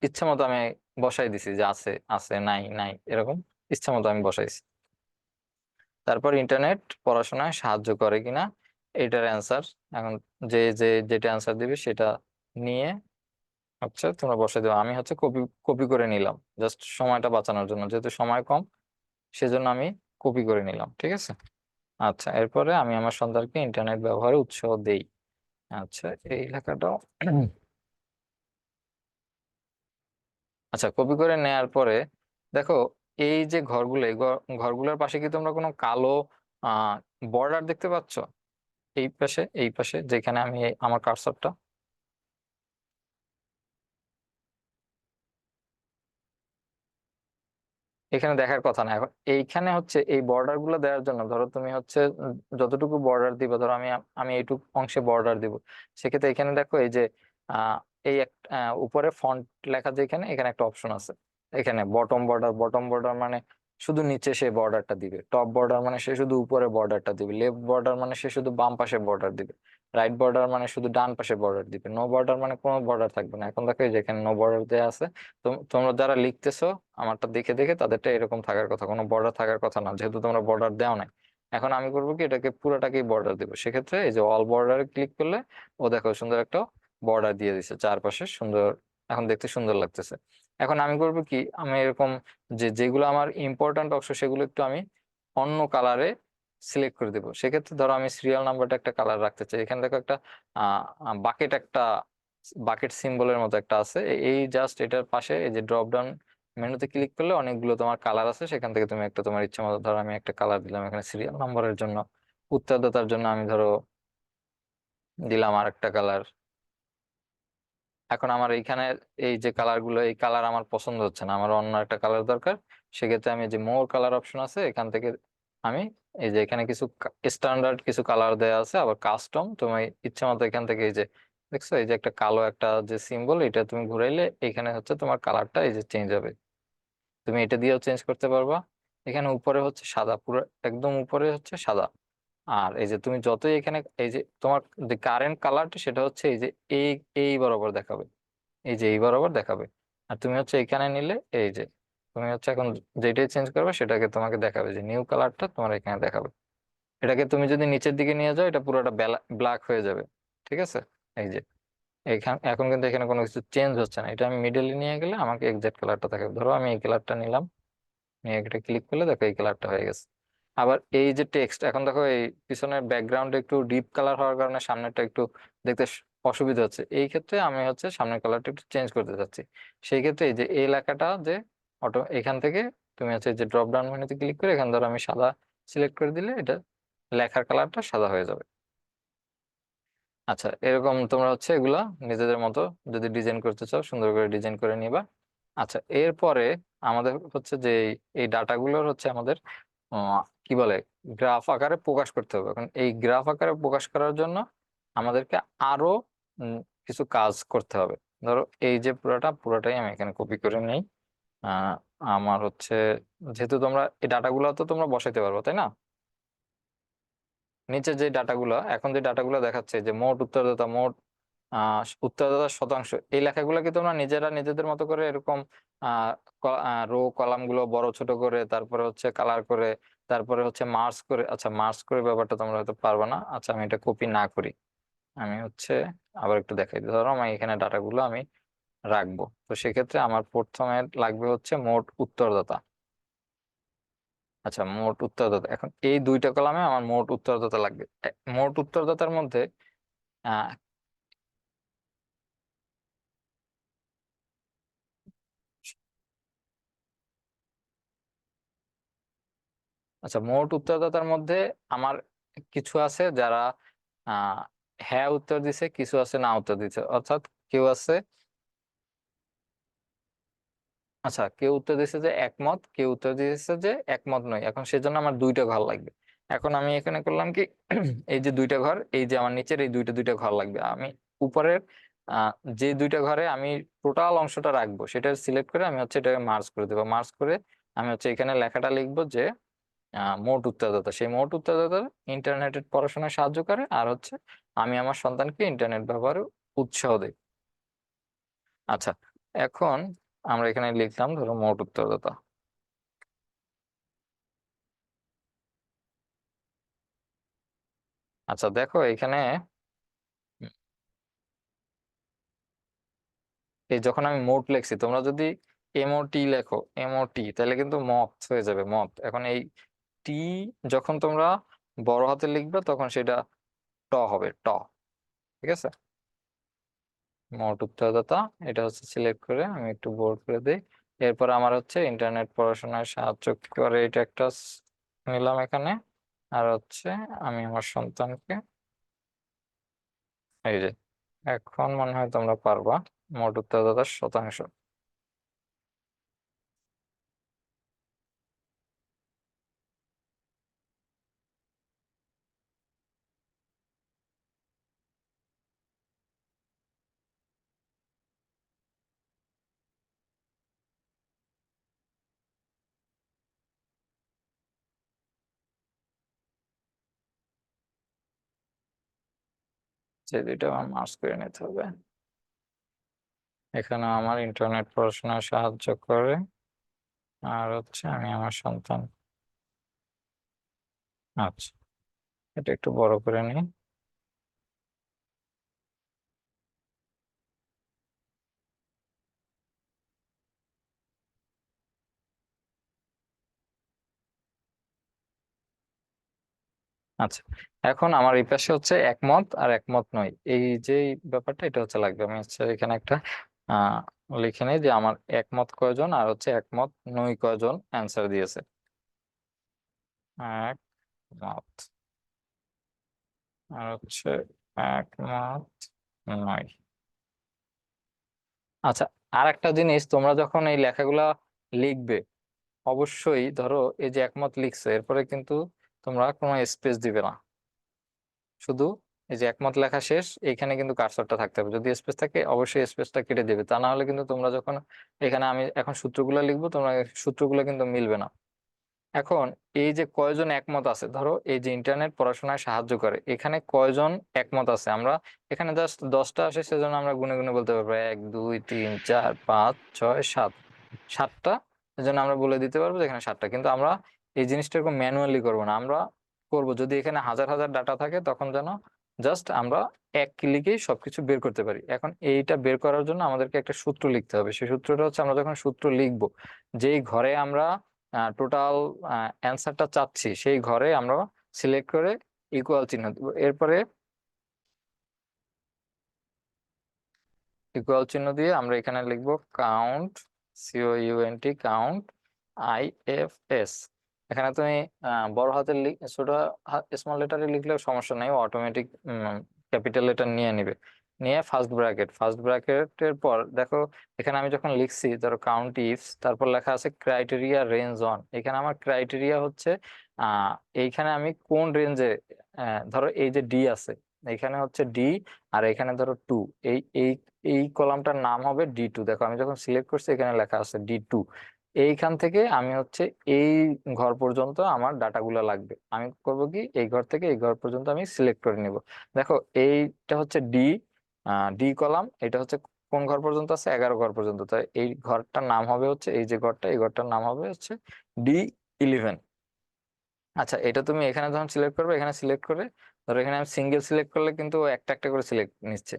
ইচ্ছা মতো আমি বসাই দিছি, যে আছে আছে, নাই নাই, এরকম ইচ্ছা মতো আমি বসাইছি। তারপর ইন্টারনেট পড়াশোনায় সাহায্য করে কিনা এটার অ্যান্সার, এখন যে যে যেটা অ্যান্সার দিবে সেটা নিয়ে হচ্ছে তোমরা বসাই দেবে। আমি হচ্ছে কপি কপি করে নিলাম জাস্ট সময়টা বাঁচানোর জন্য, যেহেতু সময় কম সেজন্য আমি কপি করে নিলাম, ঠিক আছে। আচ্ছা, এরপরে আমি আমার সন্তানকে ইন্টারনেট ব্যবহারে উৎসাহ দেই। আচ্ছা, এই লেখাটাও আচ্ছা কপি করে নেয়ার পরে দেখো এই যে ঘরগুলো, এই ঘরগুলোর পাশে কি তোমরা কোনো কালো বর্ডার দেখতে পাচ্ছ? এই পাশে, এই পাশে যেখানে আমি আমার কার্সরটা, এখানে দেখার কথা না। এখন এইখানে হচ্ছে এই বর্ডার গুলো দেওয়ার জন্য ধরো তুমি হচ্ছে যতটুকু বর্ডার দিবে, ধরো আমি আমি এইটুকু অংশে বর্ডার দিব। সেক্ষেত্রে এখানে দেখো এই যে আহ এই উপরে ফন্ট লেখা, যেখানে এখানে একটা অপশন আছে, এখানে বটম বর্ডার। বটম বর্ডার মানে শুধু নিচে সে বর্ডারটা দিবে, টপ বর্ডার মানে সে শুধু উপরে বর্ডারটা দিবে, লেফট বর্ডার মানে সে শুধু বাম পাশে বর্ডার দিবে, রাইট বর্ডার মানে শুধু ডান পাশে বর্ডার দিবে, নো বর্ডার মানে কোনো বর্ডার থাকবে না। এখন দেখো এই যে এখানে নো বর্ডার দেওয়া আছে। তোমরা যারা লিখতেছো আমারটা দেখে দেখে তাদেরটা এরকম থাকার কথা, কোনো বর্ডার থাকার কথা না, যেহেতু তোমরা বর্ডার দেও নাই। এখন আমি করবো কি, এটাকে পুরোটাকেই বর্ডার দিব। সেক্ষেত্রে এই যে অল বর্ডারে ক্লিক করলে ও দেখো সুন্দর একটা বর্ডার দিয়ে দিছে চারপাশে, সুন্দর, এখন দেখতে সুন্দর লাগতেছে। এখন আমি করবো কি, আমি এরকম যে যেগুলো আমার ইম্পর্ট্যান্ট অংশ সেগুলো একটু আমি অন্য কালারে সিলেক্ট করে দেবো। সেক্ষেত্রে ধরো আমি সিরিয়াল নাম্বারটা একটা কালার রাখতে চাই, এখানে দেখো একটা বাকেট, একটা বাকেট সিম্বলের মতো একটা আছে। এই জাস্ট এটার পাশে এই যে ড্রপ ডাউন মেনুতে ক্লিক করলে অনেকগুলো তোমার কালার আছে, সেখান থেকে তুমি একটা তোমার ইচ্ছা মতো, ধরো আমি একটা কালার দিলাম এখানে সিরিয়াল নাম্বারের জন্য। উত্তরদাতার জন্য আমি ধরো দিলাম আর একটা কালার। এখন আমার এইখানে এই যে কালার গুলো, এই কালার আমার পছন্দ হচ্ছে না, আমার অন্য একটা কালার দরকার। সেক্ষেত্রে আমি যে মোর কালার অপশন আছে এখান থেকে আমি এই যে এখানে কিছু স্ট্যান্ডার্ড কিছু কালার দেওয়া আছে, আবার কাস্টম তোমার ইচ্ছা মতো এখান থেকে এই যে দেখছো এই যে একটা কালো একটা যে সিম্বল, এটা তুমি ঘুরাইলে এখানে হচ্ছে তোমার কালারটা এই যে চেঞ্জ হবে, তুমি এটা দিয়েও চেঞ্জ করতে পারবা। এখানে উপরে হচ্ছে সাদা, পুরো একদম উপরে হচ্ছে সাদা। আর এই যে তুমি যতই এখানে এই যে তোমার যে কারেন্ট কালারটা সেটা হচ্ছে এই যে এই এই বরাবর দেখাবে, এই যে এই বরাবর দেখাবে। আর তুমি হচ্ছে এখানে নিলে এই যে তুমি হচ্ছে এখন যেটাই চেঞ্জ করবে সেটাকে তোমাকে দেখাবে, যে নিউ কালারটা তোমার এখানে দেখাবে। এটাকে তুমি যদি নিচের দিকে নিয়ে যাও এটা পুরোটা ব্ল্যাক হয়ে যাবে। ঠিক আছে, এই যে এখানে এখন কিন্তু এখানে কোনো কিছু চেঞ্জ হচ্ছে না, এটা আমি মিডলে নিয়ে গেলে আমাকে এক্সাক্ট কালারটা দেখাবে। ধরো আমি এই কালারটা নিলাম, নিয়ে এটা ক্লিক করলে দেখো এই কালারটা হয়ে গেছে। আবার এই যে টেক্সট, এখন দেখো এই পিছনের ব্যাকগ্রাউন্ড একটু ডিপ কালার হওয়ার কারণে সামনেরটা একটু দেখতে অসুবিধা হচ্ছে, এই ক্ষেত্রে আমি হচ্ছে সামনের কালারটা একটু চেঞ্জ করতে চাচ্ছি। সেই ক্ষেত্রে এই যে এই লেখাটা যে অটো এখান থেকে তুমি হচ্ছে যে ড্রপ ডাউন মেনুতে ক্লিক করে এখান ধরো আমি সাদা সিলেক্ট করে দিলে এটা লেখার কালারটা সাদা হয়ে যাবে। আচ্ছা, এরকম তোমরা হচ্ছে এগুলা নিজেদের মতো যদি ডিজাইন করতে চাও সুন্দর করে ডিজাইন করে নিবা। আচ্ছা, এরপরে আমাদের হচ্ছে যে এই ডাটাগুলোর হচ্ছে আমাদের কি বলে গ্রাফ আকারে প্রকাশ করতে হবে। এখন এই গ্রাফ আকারে প্রকাশ করার জন্য আমাদেরকে আরো উম, কিছু কাজ করতে হবে। ধরো এই যে পুরোটাই আমি এখানে কপি করে নিই। আহ আমার হচ্ছে যেহেতু তোমরা এই ডাটাগুলো তো তোমরা বসাইতে পারবো তাই না, নিচে যে ডাটাগুলো এখন যে ডাটাগুলো দেখাচ্ছে যে মোট উত্তরদাতা, মোট উত্তরদাতার শতাংশ, এই লেখাগুলো কি তোমরা নিজেরা নিজেদের মতো করে এরকম রো কলাম গুলো বড় ছোট করে তারপরে হচ্ছে কালার করে তারপরে হচ্ছে মার্জ করে, আচ্ছা মার্জ করে ব্যাপারটা তোমরা হয়তো পারবে না, আচ্ছা আমি এটা কপি না করি, আমি হচ্ছে আবার একটু দেখাই দিই। ধরো আমি এখানে ডাটাগুলো আমি রাখবো, তো সেক্ষেত্রে আমার প্রথমে লাগবে হচ্ছে মোট উত্তরদাতা। আচ্ছা, মোট উত্তরদাতা, এখন এই দুইটা কলামে আমার মোট উত্তরদাতা লাগবে। মোট উত্তরদাতার মধ্যে আহ আচ্ছা, মোট উত্তরদাতার মধ্যে আমার কিছু আছে যারা আহ হ্যাঁ উত্তর দিছে, কিছু আছে না উত্তর দিছে, অর্থাৎ কেউ আছে, আচ্ছা কেউ উত্তর দিছে যে একমত, কেউ উত্তর দিয়েছে যে একমত নয়। এখন সেজন্য আমার দুইটা ঘর লাগবে। এখন আমি এখানে করলাম কি এই যে দুইটা ঘর, এই যে আমার নিচের এই দুইটা দুইটা ঘর লাগবে। আমি উপরের আহ যে দুইটা ঘরে আমি টোটাল অংশটা রাখবো সেটা সিলেক্ট করে আমি হচ্ছে এটাকে মার্জ করে দেবো। মার্জ করে আমি হচ্ছে এখানে লেখাটা লিখবো যে মোট উত্তরদাতা, সেই মোট উত্তরদাতা ইন্টারনেটের পড়াশোনায় সাহায্য করে আর হচ্ছে আমি আমার সন্তানকে ইন্টারনেট ব্যবহারে উৎসাহ দেই। আচ্ছা, এখন আমরা এখানে লিখলাম ধরো মোট উত্তরদাতা। আচ্ছা দেখো এখানে এই যখন আমি মোট লিখছি, তোমরা যদি এমওটি লেখো এমওটি তাহলে কিন্তু মত হয়ে যাবে মত। এখন এই টি যখন তোমরা বড় হাতে লিখবে তখন সেটা ট হবে ট। ঠিক আছে, মোট উত্তরদাতা এটা হচ্ছে সিলেক্ট করে আমি একটু বোল্ড করে দিই। এরপর আমার হচ্ছে ইন্টারনেট পড়াশোনায় সাহায্য করে, এটা একটা নিলাম এখানে। আর হচ্ছে আমি আমার সন্তানকে এই যে এখন মনে হয় তোমরা পারবা মোট উত্তরদাতার শতাংশ। যে দুইটা আমার মার্কস করে নিতে হবে। এখানে আমার ইন্টারনেট পড়াশোনায় সাহায্য করে আর হচ্ছে আমি আমার সন্তান। আচ্ছা, এটা একটু বড় করে নিই। আচ্ছা, এখন আমার এই পাশে হচ্ছে একমত আর একমত নয়, এই যে ব্যাপারটা এটা হচ্ছে লাগবে। আমি হচ্ছে এখানে একটা আহ লিখে নিই যে আমার একমত কয়জন আর হচ্ছে একমত নয় কয়জন অ্যান্সার দিয়েছে। একমত আর হচ্ছে একমত নয়। আচ্ছা, আর একটা জিনিস, তোমরা যখন এই লেখাগুলা লিখবে অবশ্যই ধরো এই যে একমত লিখছে এরপরে কিন্তু তোমরা কোনো স্পেস দিবে না, শুধু এই যে একমত লেখা শেষ এইখানে কিন্তু কার্সরটা থাকতে হবে। যদি স্পেস থাকে অবশ্যই স্পেসটা কেটে দেবে, তা না হলে কিন্তু তোমরা যখন এখানে আমি এখন সূত্রগুলো লিখবো তোমরা সূত্রগুলো কিন্তু মিলবে না। এখন এই যে কয়জন একমত আছে, ধরো এই যে ইন্টারনেট পড়াশোনায় সাহায্য করে, এখানে কয়জন একমত আছে আমরা এখানে জাস্ট 10টা আসে সেজন্য আমরা গুনে গুনে বলতে পারবো 1 2 3 4 5 6 7, 7টা। এজন্য আমরা বলে দিতে পারবো যে এখানে 7টা। কিন্তু আমরা এই জিনিসটা এরকম ম্যানুয়ালি করবো না, আমরা করবো যদি এখানে হাজার হাজার ডাটা থাকে তখন যেন জাস্ট আমরা এক ক্লিকেই সবকিছু বের করতে পারি। এখন এইটা বের করার জন্য আমাদেরকে একটা সূত্র লিখতে হবে। সেই সূত্রটা হচ্ছে আমরা যখন সূত্র লিখবো, যেই ঘরে আমরা টোটাল অ্যান্সারটা চাচ্ছি সেই ঘরে আমরা সিলেক্ট করে ইকুয়াল চিহ্ন দিব। এরপরে ইকুয়াল চিহ্ন দিয়ে আমরা এখানে লিখবো কাউন্ট, COUNT, কাউন্ট IFS। এখানে তুমি বড় হাতের ছোট স্মল লেটারে লিখলেও সমস্যা নেই, অটোমেটিক ক্যাপিটাল লেটার নিয়ে নিবে। নিয়ে ফার্স্ট ব্র্যাকেটের পর দেখো এখানে আমি যখন লিখছি ধরো কাউন্ট ইফস, তারপর লেখা আছে ক্রাইটেরিয়া রেঞ্জ অন। এখানে আমার ক্রাইটেরিয়া হচ্ছে এইখানে আমি কোন রেঞ্জে, ধরো এই যে ডি আছে, এখানে হচ্ছে ডি, আর এখানে ধরো টু, এই এই এই কলামটার নাম হবে D2। দেখো আমি যখন সিলেক্ট করছি এখানে লেখা আছে D2। এইখান থেকে আমি হচ্ছে এই ঘর পর্যন্ত আমার ডাটাগুলো লাগবে। আমি করব কি এই ঘর থেকে এই ঘর পর্যন্ত আমি সিলেক্ট করে নিব। দেখো এইটা হচ্ছে ডি কলাম, এটা হচ্ছে কোন ঘর পর্যন্ত আছে, 11 ঘর পর্যন্ত। তাই এই ঘরটার নাম হবে হচ্ছে, এই যে ঘরটা এই ঘরটার নাম হবে হচ্ছে D11। আচ্ছা, এটা তুমি এখানে যখন সিলেক্ট করবে এখানে সিলেক্ট করে, ধরো এখানে আমি সিঙ্গেল সিলেক্ট করলে কিন্তু ও একটা একটা করে সিলেক্ট নিচ্ছে।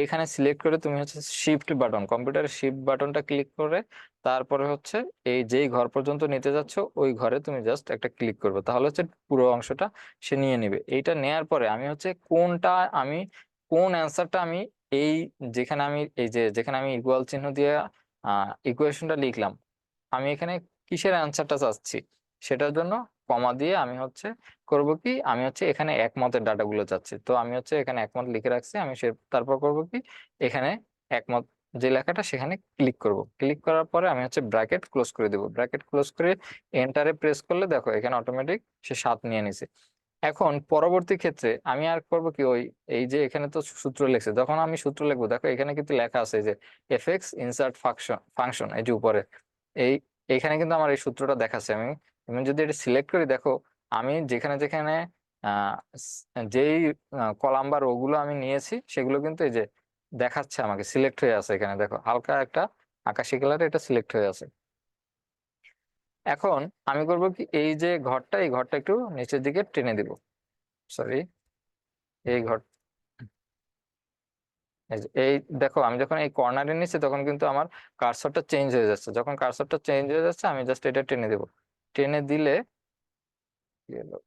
এখানে সিলেক্ট করে তুমি হচ্ছে শিফট বাটন, কম্পিউটারের শিফট বাটনটা ক্লিক করে তারপরে হচ্ছে এই যেই ঘর পর্যন্ত নিতে যাচ্ছ ওই ঘরে তুমি জাস্ট একটা ক্লিক করবে, তাহলে হচ্ছে পুরো অংশটা সে নিয়ে নিবে। এইটা নেয়ার পরে আমি হচ্ছে কোনটা আমি কোন অ্যান্সারটা আমি এই যেখানে আমি এই যে যেখানে আমি ইকুয়াল চিহ্ন দিয়ে ইকুয়েশনটা লিখলাম, আমি এখানে কিসের অ্যান্সারটা চাচ্ছি সেটার জন্য কমা দিয়ে আমি হচ্ছে করব কি, আমি হচ্ছে এখানে একমতের ডাটাগুলো চাচ্ছি, তো আমি হচ্ছে এখানে একমত লিখে রাখছি। আমি তারপর করব কি এখানে একমত যে লেখাটা সেখানে ক্লিক করব। ক্লিক করার পরে আমি হচ্ছে ব্র্যাকেট ক্লোজ করে দেবো। ব্র্যাকেট ক্লোজ করে এন্টারে প্রেস করলে দেখো এখানে অটোমেটিক সে 7 নিয়ে নিছে। এখন পরবর্তী ক্ষেত্রে আমি আর করব কি, ওই এই যে এখানে তো সূত্র লিখছে, যখন আমি সূত্র লিখবো দেখো এখানে কিন্তু লেখা আছে যে এফএক্স ইনসার্ট ফাংশন ফাংশন, এই যে উপরে এই এইখানে কিন্তু আমার এই সূত্রটা দেখাচ্ছে। আমি যদি এটা সিলেক্ট করি দেখো আমি যেখানে যেখানে যেই কলাম বা রো গুলো আমি নিয়েছি সেগুলো কিন্তু এই যে দেখাচ্ছে আমাকে সিলেক্ট হয়ে আছে। এখানে দেখো হালকা একটা আকাশি কালারে এটা সিলেক্ট হয়ে আছে। এখন আমি করব কি এই যে ঘরটা এই ঘরটা একটু নিচের দিকে টেনে দিব। সরি, এই ঘর এই দেখো আমি যখন এই কর্নারে নিচ্ছি তখন কিন্তু আমার কার্সরটা চেঞ্জ হয়ে যাচ্ছে। যখন কার্সরটা চেঞ্জ হয়ে যাচ্ছে আমি জাস্ট এটা টেনে দেবো। টেনে দিলে কি হলো?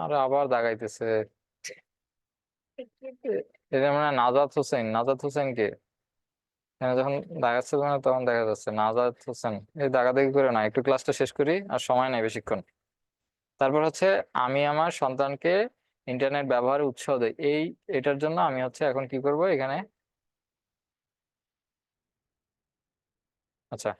আর আবার দাগাইতেছে। এটা মানে নাজাত হোসেন, নাজাত হোসেন কে? এখানে যখন দাগাচ্ছে না তখন দেখা যাচ্ছে নাজাত হোসেন। এই দাগাদাগি করে না, একটু ক্লাসটা শেষ করি, আর সময় নাই বেশিক্ষণ। তারপর হচ্ছে আমি আমার সন্তানকে ইন্টারনেট ব্যবহারে উৎসাহ দেই, এটার জন্য আমি হচ্ছে এখন কি করব এখানে। আচ্ছা,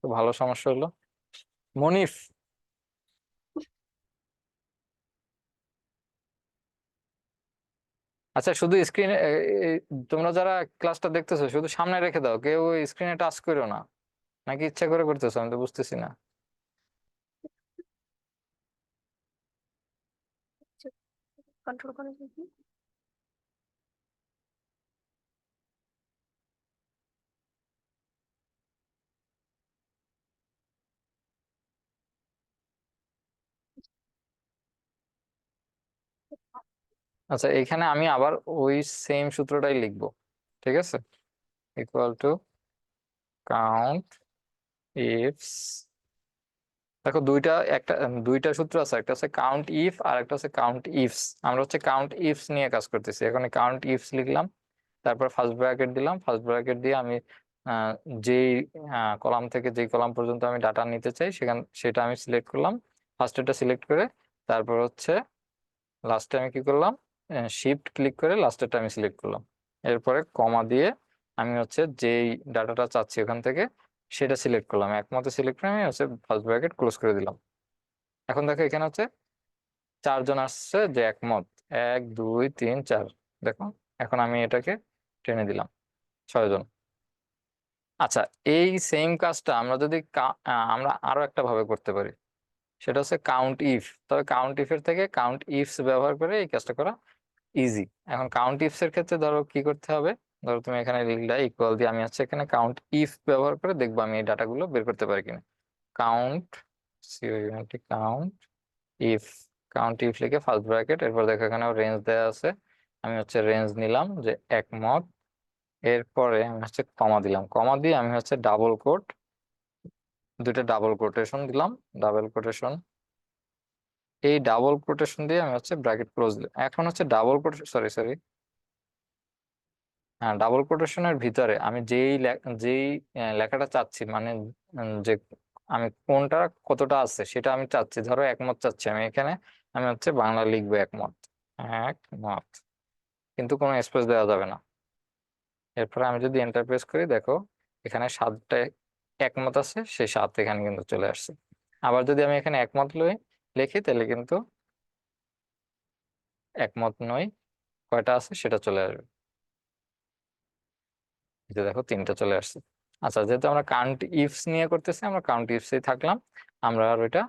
তো ভালো সমস্যা হলো। মনিফ, আচ্ছা শুধু স্ক্রিনে, তোমরা যারা ক্লাসটা দেখতেছো শুধু সামনে রেখে দাও, কেউ স্ক্রিনে টাচ করো না। নাকি ইচ্ছা করে করতেছো, আমি তো বুঝতেছি না। কন্ট্রোল করে দেখি। আচ্ছা, এখানে আমি আবার ওই সেম সূত্রটাই লিখবো, ঠিক আছে। Equal to count ifs. দেখো দুইটা সূত্র আছে, একটা হচ্ছে কাউন্ট ইফ আর একটা হচ্ছে কাউন্ট ইফস। আমরা হচ্ছে কাউন্ট ইফস নিয়ে কাজ করতেছি, এখন কাউন্ট ইফস লিখলাম, তারপর ফার্স্ট ব্র্যাকেট দিলাম, ফার্স্ট ব্র্যাকেট দিয়ে আমি আহ, যেই কলাম থেকে যেই কলাম পর্যন্ত আমি ডাটা নিতে চাই সেটা আমি সিলেক্ট করলাম, ফার্স্ট এটা সিলেক্ট করে। তারপর হচ্ছে লাস্টে আমি কি করলাম, শিফট ক্লিক করে লাস্টেরটা আমি সিলেক্ট করলাম। এরপরে কমা দিয়ে আমি হচ্ছে যেই ডাটাটা চাচ্ছি ওখান থেকে সেটা সিলেক্ট করলাম, একমতে সিলেক্ট করে আমি হচ্ছে ফার্স্ট ব্র্যাকেট ক্লোজ করে দিলাম। এখন দেখো এখানে হচ্ছে 4 জন আসছে যে একমত, 1 2 3 4। দেখো এখন আমি এটাকে টেনে দিলাম, 6 জন। আচ্ছা, এই সেম কাজটা আমরা যদি আমরা আরো একটা ভাবে করতে পারি, সেটা হচ্ছে কাউন্ট ইফ। তবে কাউন্ট ইফ এর থেকে কাউন্ট ইফস ব্যবহার করে এই কাজটা করা ইজি। এখন কাউন্ট ইফস এর ক্ষেত্রে ধরো কি করতে হবে, ধরো তুমি এখানে লিখলা ইকুয়াল দিয়ে, আমি হচ্ছে এখানে কাউন্ট ইফ ব্যবহার করে দেখবো আমি এই ডাটাগুলো বের করতে পারি কিনা। Count count if, count if লিখে ফার্স্ট ব্র্যাকেট, এরপর দেখো এখানে রেঞ্জ দেওয়া আছে, আমি হচ্ছে রেঞ্জ নিলাম যে একমত। এরপরে আমি হচ্ছে কমা দিলাম, কমা দিয়ে আমি হচ্ছে ডাবল কোট, দুইটা ডাবল কোটেশন দিলাম, ডাবল কোটেশন। এই ডাবল কোটেশন দিয়ে আমি হচ্ছে ব্র্যাকেট ক্লোজ দিলাম। এখন হচ্ছে ডাবল কোটেশন, সরি সরি, হ্যাঁ ডাবল কোটেশনের ভিতরে আমি যেই লেখাটা চাচ্ছি, মানে যে আমি কোনটা কতটা আছে সেটা আমি চাচ্ছি, ধরো একমত চাচ্ছি আমি এখানে, আমি হচ্ছে বাংলা লিখবো একমত, একমত, কিন্তু কোনো স্পেস দেওয়া যাবে না। এরপরে আমি যদি এন্টার প্রেস করি, দেখো এখানে 7টা একমত আছে, সেই 7 এখানে কিন্তু চলে আসছে। আবার যদি আমি এখানে একমত লিখি তাহলে কিন্তু একমত নই কয়টা আছে সেটা চলে আসবে। এই যে দেখো 3টা চলে আসছে। আচ্ছা, যেহেতু আমরা কাউন্ট ইফস নিয়ে করতেছি, আমরা কাউন্ট ইফসেই থাকলাম, আমরা আর ওইটা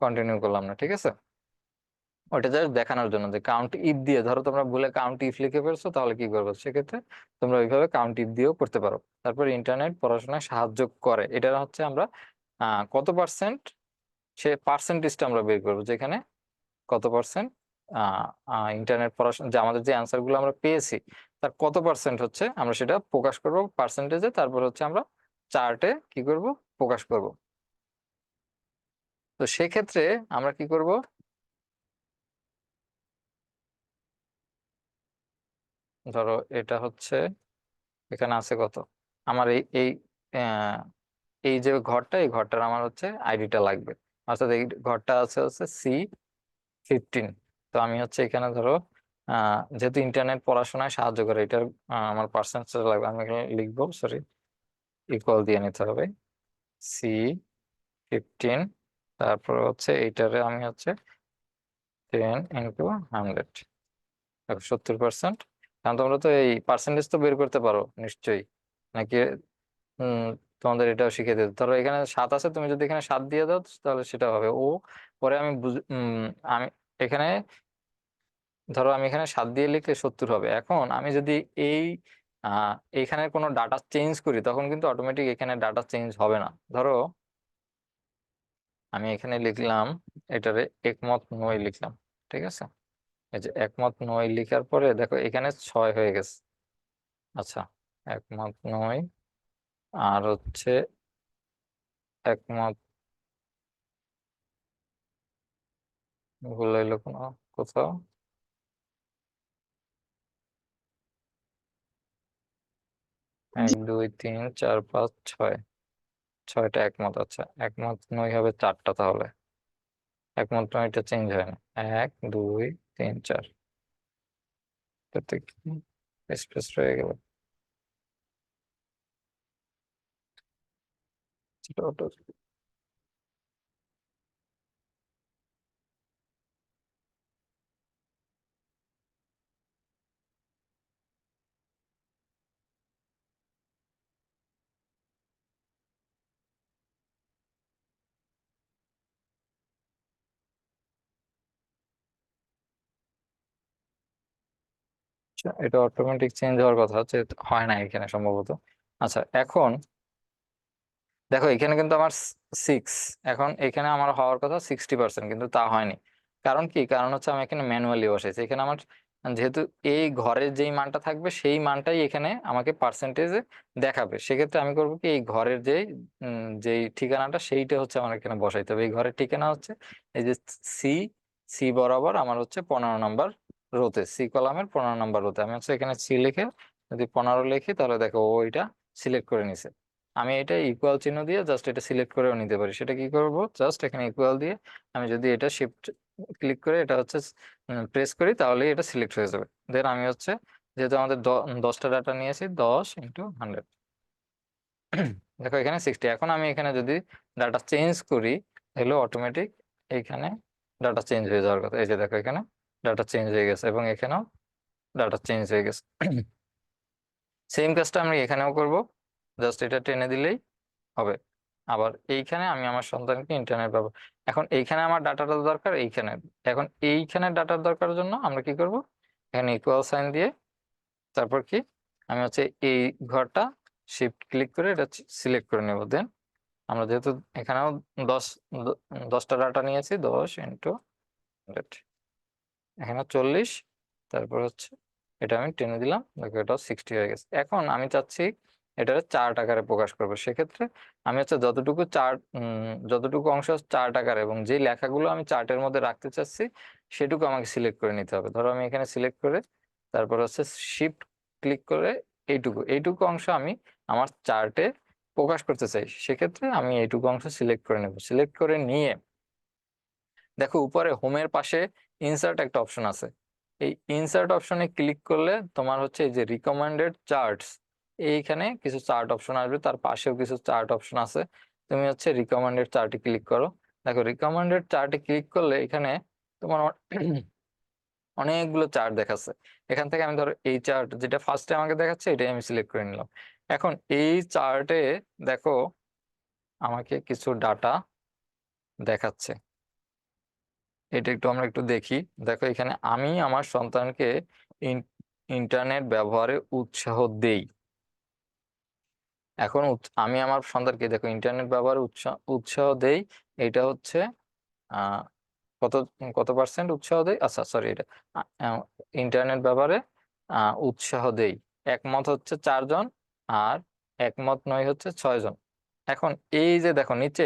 কন্টিনিউ করলাম না, ঠিক আছে। ওইটা জাস্ট দেখানোর জন্য যে কাউন্ট ইফ দিয়ে, ধরো তোমরা ভুলে কাউন্ট ইফ লিখে ফেলছো, তাহলে কি করবো সেক্ষেত্রে তোমরা ওইভাবে কাউন্ট ইফ দিয়েও করতে পারো। তারপর ইন্টারনেট পড়াশোনায় সাহায্য করে, এটা হচ্ছে আমরা কত পার্সেন্ট, সে পার্সেন্টেজটা আমরা বের করবো, যেখানে কত পার্সেন্ট ইন্টারনেট পড়াশোনা, যে আমাদের যে অ্যান্সার গুলো আমরা পেয়েছি তার কত পার্সেন্ট হচ্ছে আমরা সেটা প্রকাশ করব পার্সেন্টেজে, তারপর হচ্ছে আমরা চার্টে কি করব, প্রকাশ করব। তো সেক্ষেত্রে আমরা কি করব, ধরো এটা হচ্ছে এখানে আছে কত, আমার এই আহ, এই যে ঘরটা, এই ঘরটার আমার হচ্ছে আইডিটা লাগবে, অর্থাৎ এই ঘরটা আছে হচ্ছে C15। তো আমি হচ্ছে এখানে ধরো যেহেতু ইন্টারনেট পড়াশোনায় সাহায্য করে, এটার আমার পার্সেন্টেজ লাগবে, আমি এখানে লিখবো, সরি ইকুয়াল দিয়ে নিতে হবে C15। তারপর হচ্ছে এইটারে আমি হচ্ছে 10 × 100, 70%। কারণ তোমরা তো এই পার্সেন্টেজ তো বের করতে পারো নিশ্চয়ই, নাকি? হম, তোমাদের এটাও শিখিয়ে দিতে, ধরো এখানে 7 আছে, তুমি যদি এখানে 7 দিয়ে দাও তাহলে সেটা হবে ও। পরে আমি এখানে, ধরো আমি এখানে 7 দিয়ে লিখলে 70 হবে। এখন আমি যদি এই এইখানে কোনো ডাটা চেঞ্জ করি, তখন কিন্তু অটোমেটিক এখানে ডাটা চেঞ্জ হবে না। ধরো আমি এখানে লিখলাম এটারে একমত নই লিখলাম, ঠিক আছে। এই যে একমত নই লিখার পরে দেখো এখানে 6 হয়ে গেছে। আচ্ছা, একমত নই আর হচ্ছে একমত ভুল হইলো কোনো কোথাও? 1 2 3 4 5 6, 6টা একমত। আচ্ছা, একমত নই হবে 4টা তাহলে। একমত নয়টা চেঞ্জ হয় না। 1 2 3 4, তাতে কি স্পেস রয়ে গেল? সেটা এটা অটোমেটিক চেঞ্জ হওয়ার কথা হচ্ছে, হয় না এখানে সম্ভবত। আচ্ছা, এখন দেখো এখানে কিন্তু আমার 6, এখন এখানে আমার হওয়ার কথা 60%, কিন্তু তা হয়নি। কারণ কি? কারণ হচ্ছে আমি এখানে ম্যানুয়ালি বসাইছি। এখানে আমার যেহেতু এই ঘরের যেই মানটা থাকবে সেই মানটাই এখানে আমাকে পার্সেন্টেজে দেখাবে, সেক্ষেত্রে আমি করবো কি, এই ঘরের যেই ঠিকানাটা সেইটা হচ্ছে আমার এখানে বসাইতে হবে। এই ঘরের ঠিকানা হচ্ছে এই যে সি, সি বরাবর আমার হচ্ছে 15 নম্বর রোতে, সি কলামের 15 নম্বর রোতে আমি হচ্ছে এখানে সি লিখে যদি 15 লিখি, তাহলে দেখো ও এটা সিলেক্ট করে নিছে। আমি এটা ইকুয়াল চিহ্ন দিয়ে জাস্ট এটা সিলেক্ট করেও নিতে পারি। সেটা কি করব, জাস্ট এখানে ইকুয়াল দিয়ে আমি যদি এটা শিফট ক্লিক করে এটা হচ্ছে প্রেস করি, তাহলে এটা সিলেক্ট হয়ে যাবে। দেন আমি হচ্ছে, যেহেতু আমাদের 10টা ডাটা নিয়েছি, 10 × 100, দেখো এখানে 60। এখন আমি এখানে যদি ডাটা চেঞ্জ করি, তাহলে অটোমেটিক এখানে ডাটা চেঞ্জ হয়ে যাওয়ার কথা। এই যে দেখো এখানে ডাটা চেঞ্জ হয়ে গেছে এবং এখানেও ডাটা চেঞ্জ হয়ে গেছে। সেম কাজটা আমি এখানেও করব, জাস্ট এটা টেনে দিলেই হবে। আবার এইখানে আমি আমার সন্তানকে ইন্টারনেট পাবো। এখন এইখানে আমার ডাটাটা দরকার এইখানে। এখন এইখানে ডাটার দরকারের জন্য আমরা কি করব, এখানে ইকুয়াল সাইন দিয়ে তারপর কি, আমি হচ্ছে এই ঘরটা শিফট ক্লিক করে এটা সিলেক্ট করে নেব। দেন আমরা যেহেতু এখানেও 10 10টা ডাটা নিয়েছি, 10 × 100, এখানে 40, তারপর হচ্ছে এটা আমি টেনে দিলাম, দেখো এটাও 60 হয়ে গেছে। এখন আমি চাচ্ছি এটারে চার্ট আকারে প্রকাশ করবো। সেক্ষেত্রে আমি হচ্ছে যতটুকু অংশ চার্ট আকারে এবং যে লেখাগুলো আমি চার্টের মধ্যে রাখতে চাচ্ছি সেটুকু আমাকে সিলেক্ট করে নিতে হবে। ধরো আমি এখানে সিলেক্ট করে তারপর হচ্ছে শিফট ক্লিক করে এইটুকু এইটুকু অংশ আমি আমার চার্টে প্রকাশ করতে চাই। সেক্ষেত্রে আমি এইটুকু অংশ সিলেক্ট করে নেব। সিলেক্ট করে নিয়ে দেখো উপরে হোমের পাশে ইনসার্ট একটা অপশন আছে। এই ইনসার্ট অপশনে ক্লিক করলে তোমার হচ্ছে এই যে রিকমেন্ডেড চার্টস, এইখানে কিছু চার্ট অপশন আসবে, তার পাশেও কিছু চার্ট অপশন আছে। তুমি হচ্ছে রিকমেন্ডেড চার্টে ক্লিক করো। দেখো রিকমেন্ডেড চার্টে ক্লিক করলে এখানে তোমার অনেকগুলো চার্ট দেখাচ্ছে। এখান থেকে আমি ধরো এই চার্ট যেটা ফার্স্টে আমাকে দেখাচ্ছে এটাই আমি সিলেক্ট করে নিলাম। এখন এই চার্টে দেখো আমাকে কিছু ডাটা দেখাচ্ছে, এটা একটু আমরা একটু দেখি। দেখো এখানে আমি আমার সন্তানকে ইন্টারনেট ব্যবহারে উৎসাহ দেই। এখন আমি আমার সন্তানকে দেখো ইন্টারনেট ব্যবহারে উৎসাহ দেই, এটা হচ্ছে আহ কত কত পার্সেন্ট উৎসাহ দেই, আচ্ছা সরি, এটা ইন্টারনেট ব্যবহারে উৎসাহ দেই। একমত হচ্ছে 4 জন, আর একমত নয় হচ্ছে 6 জন। এখন এই যে দেখো নিচে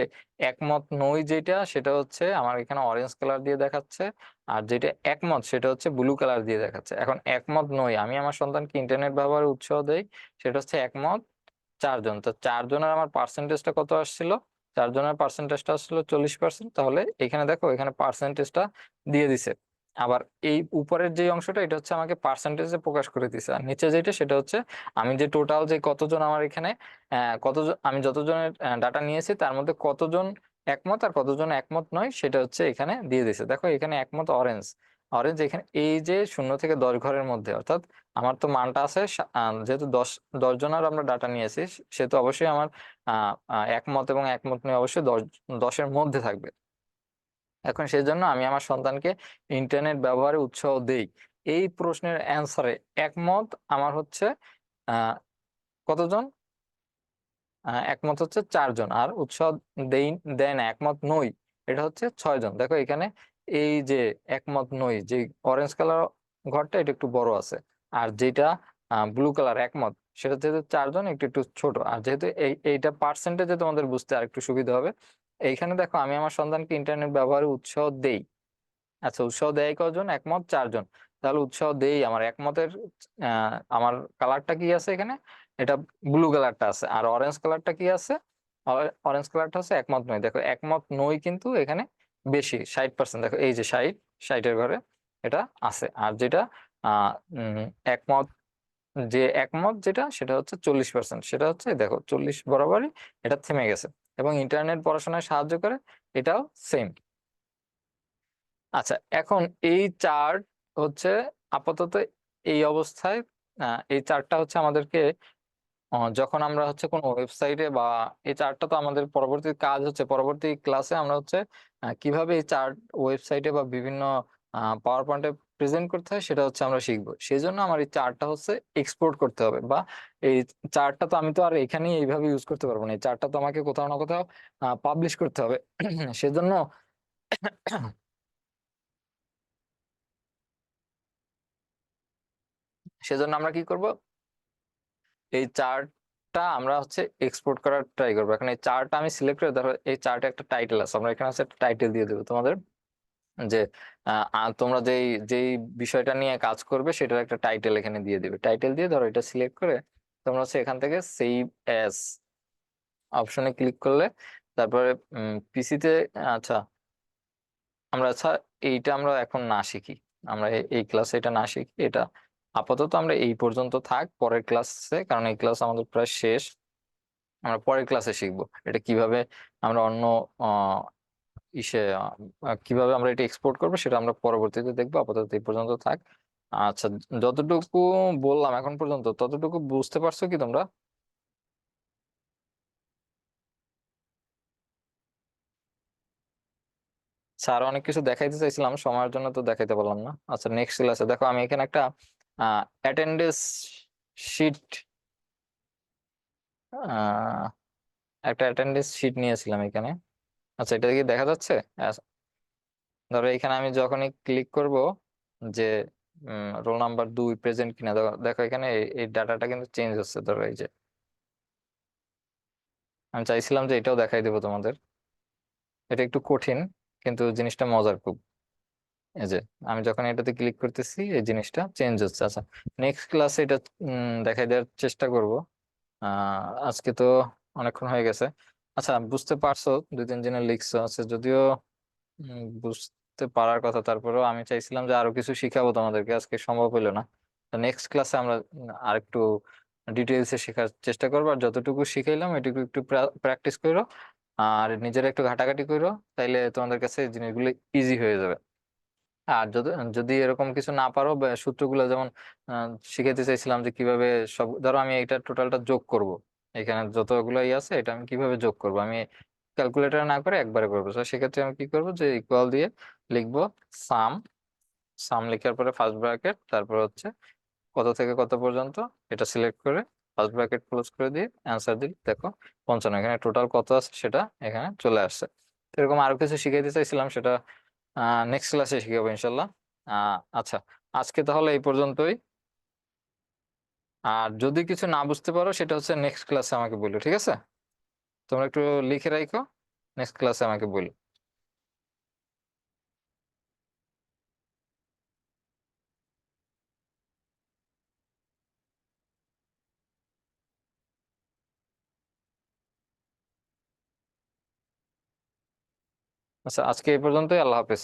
একমত নই যেটা, সেটা হচ্ছে আমার এখানে অরেঞ্জ কালার দিয়ে দেখাচ্ছে, আর যেটা একমত সেটা হচ্ছে ব্লু কালার দিয়ে দেখাচ্ছে। এখন একমত নই, আমি আমার সন্তানকে ইন্টারনেট ব্যবহারে উৎসাহ দেই, সেটা হচ্ছে একমত 4 জন। তো 4 জনের আমার পার্সেন্টেজটা কত আসছিল? 4 জনের পার্সেন্টেজটা আসছিল 40%। তাহলে এখানে দেখো এখানে পার্সেন্টেজটা দিয়ে দিছে। আবার এই উপরের যে অংশটা এটা হচ্ছে আমাকে পার্সেন্টেজে প্রকাশ করে দিছে, আর নিচে যেটা সেটা হচ্ছে আমি যে টোটাল যে কতজন আমার এখানে কতজন, আমি যতজনের ডাটা নিয়েছি তার মধ্যে কতজন একমত আর কতজন একমত নয় সেটা হচ্ছে এখানে দিয়ে দিছে। দেখো এখানে একমত অরেঞ্জ, অরেঞ্জ এখানে এই যে 0 থেকে 10 ঘরের মধ্যে, অর্থাৎ আমার তো মানটা আছে যেহেতু 10 জনের আমরা ডাটা নিয়েছি, সেহেতু অবশ্যই আমার একমত এবং একমত নয় অবশ্যই 10-10-এর মধ্যে থাকবে। এখন সেই জন্য আমি আমার সন্তানকে ইন্টারনেট ব্যবহারে উৎসাহ দেই, এই প্রশ্নের অ্যান্সারে একমত আমার হচ্ছে আহ কতজন, একমত হচ্ছে 4 জন, আর উৎসাহ দেই দেয় না একমত নই এটা হচ্ছে 6 জন। দেখো এখানে এই যে একমত নই যে অরেঞ্জ কালার ঘরটা এটা একটু বড় আছে, আর যেটা ব্লু কালার একমত সেটা যেহেতু 4 জন একটু একটু ছোট, আর যেহেতু এইটা পার্সেন্টেজে তোমাদের বুঝতে আর একটু সুবিধা হবে। এইখানে দেখো আমি আমার সন্তানকে ইন্টারনেট ব্যবহারে উৎসাহ দেই। আচ্ছা, উৎসাহ দেয় কজন? একমত 4 জন। তাহলে উৎসাহ দেই, আমার একমতের আমার কালারটা কি আছে এখানে? এটা ব্লু কালারটা আছে। আর অরেঞ্জ কালারটা কি আছে? অরেঞ্জ কালারটা হচ্ছে একমত নই। দেখো একমত নই কিন্তু এখানে বেশি, 60%। দেখো এই যে 60-এর ঘরে এটা আছে। আর যেটা একমত, যে একমত যেটা সেটা হচ্ছে 40%, সেটা হচ্ছে দেখো 40 বরাবরই এটা থেমে গেছে। এবং ইন্টারনেট পড়াশোনায় সাহায্য করে, এটাও সেম। আচ্ছা, এখন এই চার্ট হচ্ছে আপাতত এই অবস্থায়, এই চার্টটা হচ্ছে আমাদেরকে যখন আমরা হচ্ছে কোনো ওয়েবসাইটে বা, এই চার্টটা তো আমাদের পরবর্তী কাজ হচ্ছে, পরবর্তী ক্লাসে আমরা হচ্ছে কিভাবে এই চার্ট ওয়েবসাইটে বা বিভিন্ন পাওয়ার পয়েন্টে প্রেজেন্ট করতে হয় সেটা হচ্ছে আমরা শিখবো। সেই জন্য আমার এই চার্টটা হচ্ছে এক্সপোর্ট করতে হবে, বা এই চার্টটা তো আমি তো আর এখানেই এইভাবে ইউজ করতে পারবো না, এই চার্টটা তো আমাকে কোথাও না কোথাও পাবলিশ করতে হবে। সেজন্য সেজন্য আমরা কি করব, এই চার্টটা আমরা হচ্ছে এক্সপোর্ট করার ট্রাই করবো। এখন এই চার্টটা আমি সিলেক্ট করে, ধরো এই চার্টে একটা টাইটেল আছে, আমরা এখানে হচ্ছে একটা টাইটেল দিয়ে দেবো তোমাদের, যে তোমরা যেই যেই বিষয়টা নিয়ে কাজ করবে সেটার একটা টাইটেল এখানে দিয়ে দিবে। টাইটেল দিয়ে ধরো এটা সিলেক্ট করে তোমরা হচ্ছে এখান থেকে সেভ অ্যাজ অপশনে ক্লিক করলে, তারপরে পিসিতে, আচ্ছা আমরা, আচ্ছা এইটা আমরা এখন না শিখি, আমরা এই ক্লাসে এটা না শিখি, এটা আপাতত আমরা এই পর্যন্ত থাক পরের ক্লাসে, কারণ এই ক্লাস আমাদের প্রায় শেষ। আমরা পরের ক্লাসে শিখবো এটা কিভাবে আমরা অন্য আহ, ইসে কিভাবে আমরা এটা এক্সপোর্ট করবো সেটা আমরা পরবর্তীতে দেখবো। আপাতত এই পর্যন্ত থাক। আচ্ছা, যতটুকু বললাম এখন পর্যন্ত ততটুকু বুঝতে পারছো কি তোমরা? স্যার অনেক কিছু দেখাইতে চাইছিলাম, সময়ের জন্য তো দেখাইতে পারলাম না। আচ্ছা, নেক্সট ক্লাসে দেখো আমি এখানে একটা অ্যাটেন্ডেন্স শিট, একটা অ্যাটেন্ডেন্স শিট নিয়েছিলাম এখানে। আচ্ছা, এটা কি দেখা যাচ্ছে? ধরো এখানে আমি যখনই ক্লিক করব যে রোল নাম্বার 2 প্রেজেন্ট কিনা, দেখো দেখো এখানে এই ডাটাটা কিন্তু চেঞ্জ হচ্ছে। ধরো এই যে আমি চাইছিলাম যে এটাও দেখাই দেবো তোমাদের, এটা একটু কঠিন কিন্তু জিনিসটা মজার খুব। এই যে আমি যখন এটাতে ক্লিক করতেছি এই জিনিসটা চেঞ্জ হচ্ছে। আচ্ছা, নেক্সট ক্লাসে এটা দেখাই দেওয়ার চেষ্টা করব। আজকে তো অনেকক্ষণ হয়ে গেছে। আচ্ছা, বুঝতে পারছো 2-3 দিনের লিখছো, আছে যদিও বুঝতে পারার কথা, তারপরেও আমি চাইছিলাম যে আরো কিছু শিখাবো তোমাদেরকে, আজকে সম্ভব হলো না। নেক্সট ক্লাসে আমরা আরেকটু ডিটেলসে শেখার চেষ্টা করবো। আর যতটুকু শিখাইলাম এটুকু একটু প্র্যাকটিস করো, আর নিজের একটু ঘাটাঘাটি করো, তাইলে তোমাদের কাছে এই জিনিসগুলো ইজি হয়ে যাবে। আর যদি যদি এরকম কিছু না পারো, বা সূত্রগুলো যেমন শিখাইতে চাইছিলাম যে কিভাবে সব, ধরো আমি এটা টোটালটা যোগ করব, এখানে যতগুলো আছে এটা আমি কিভাবে যোগ করব, আমি ক্যালকুলেটর না করে একবারে করবো। তো সেক্ষেত্রে আমি কি করবো, যে ইকুয়াল দিয়ে লিখবো সাম, সাম লেখার পরে ফার্স্ট ব্র্যাকেট, তারপর হচ্ছে কত থেকে কত পর্যন্ত, এটা সিলেক্ট করে ফার্স্ট ব্র্যাকেট ক্লোজ করে দিয়ে অ্যান্সার দিলে দেখো 55, এখানে টোটাল কত আছে সেটা এখানে চলে আসছে। তো এরকম আরো কিছু শিখাইতে চাইছিলাম, সেটা নেক্সট ক্লাসে শিখাবো ইনশাল্লাহ। আচ্ছা, আজকে তাহলে এই পর্যন্তই। আর যদি কিছু না বুঝতে পারো সেটা হচ্ছে নেক্সট ক্লাসে আমাকে বলো, ঠিক আছে? তোমরা একটু লিখে রাখো, নেক্সট ক্লাসে আমাকে বলো। আচ্ছা, আজকে এই পর্যন্তই। আল্লাহ হাফেজ।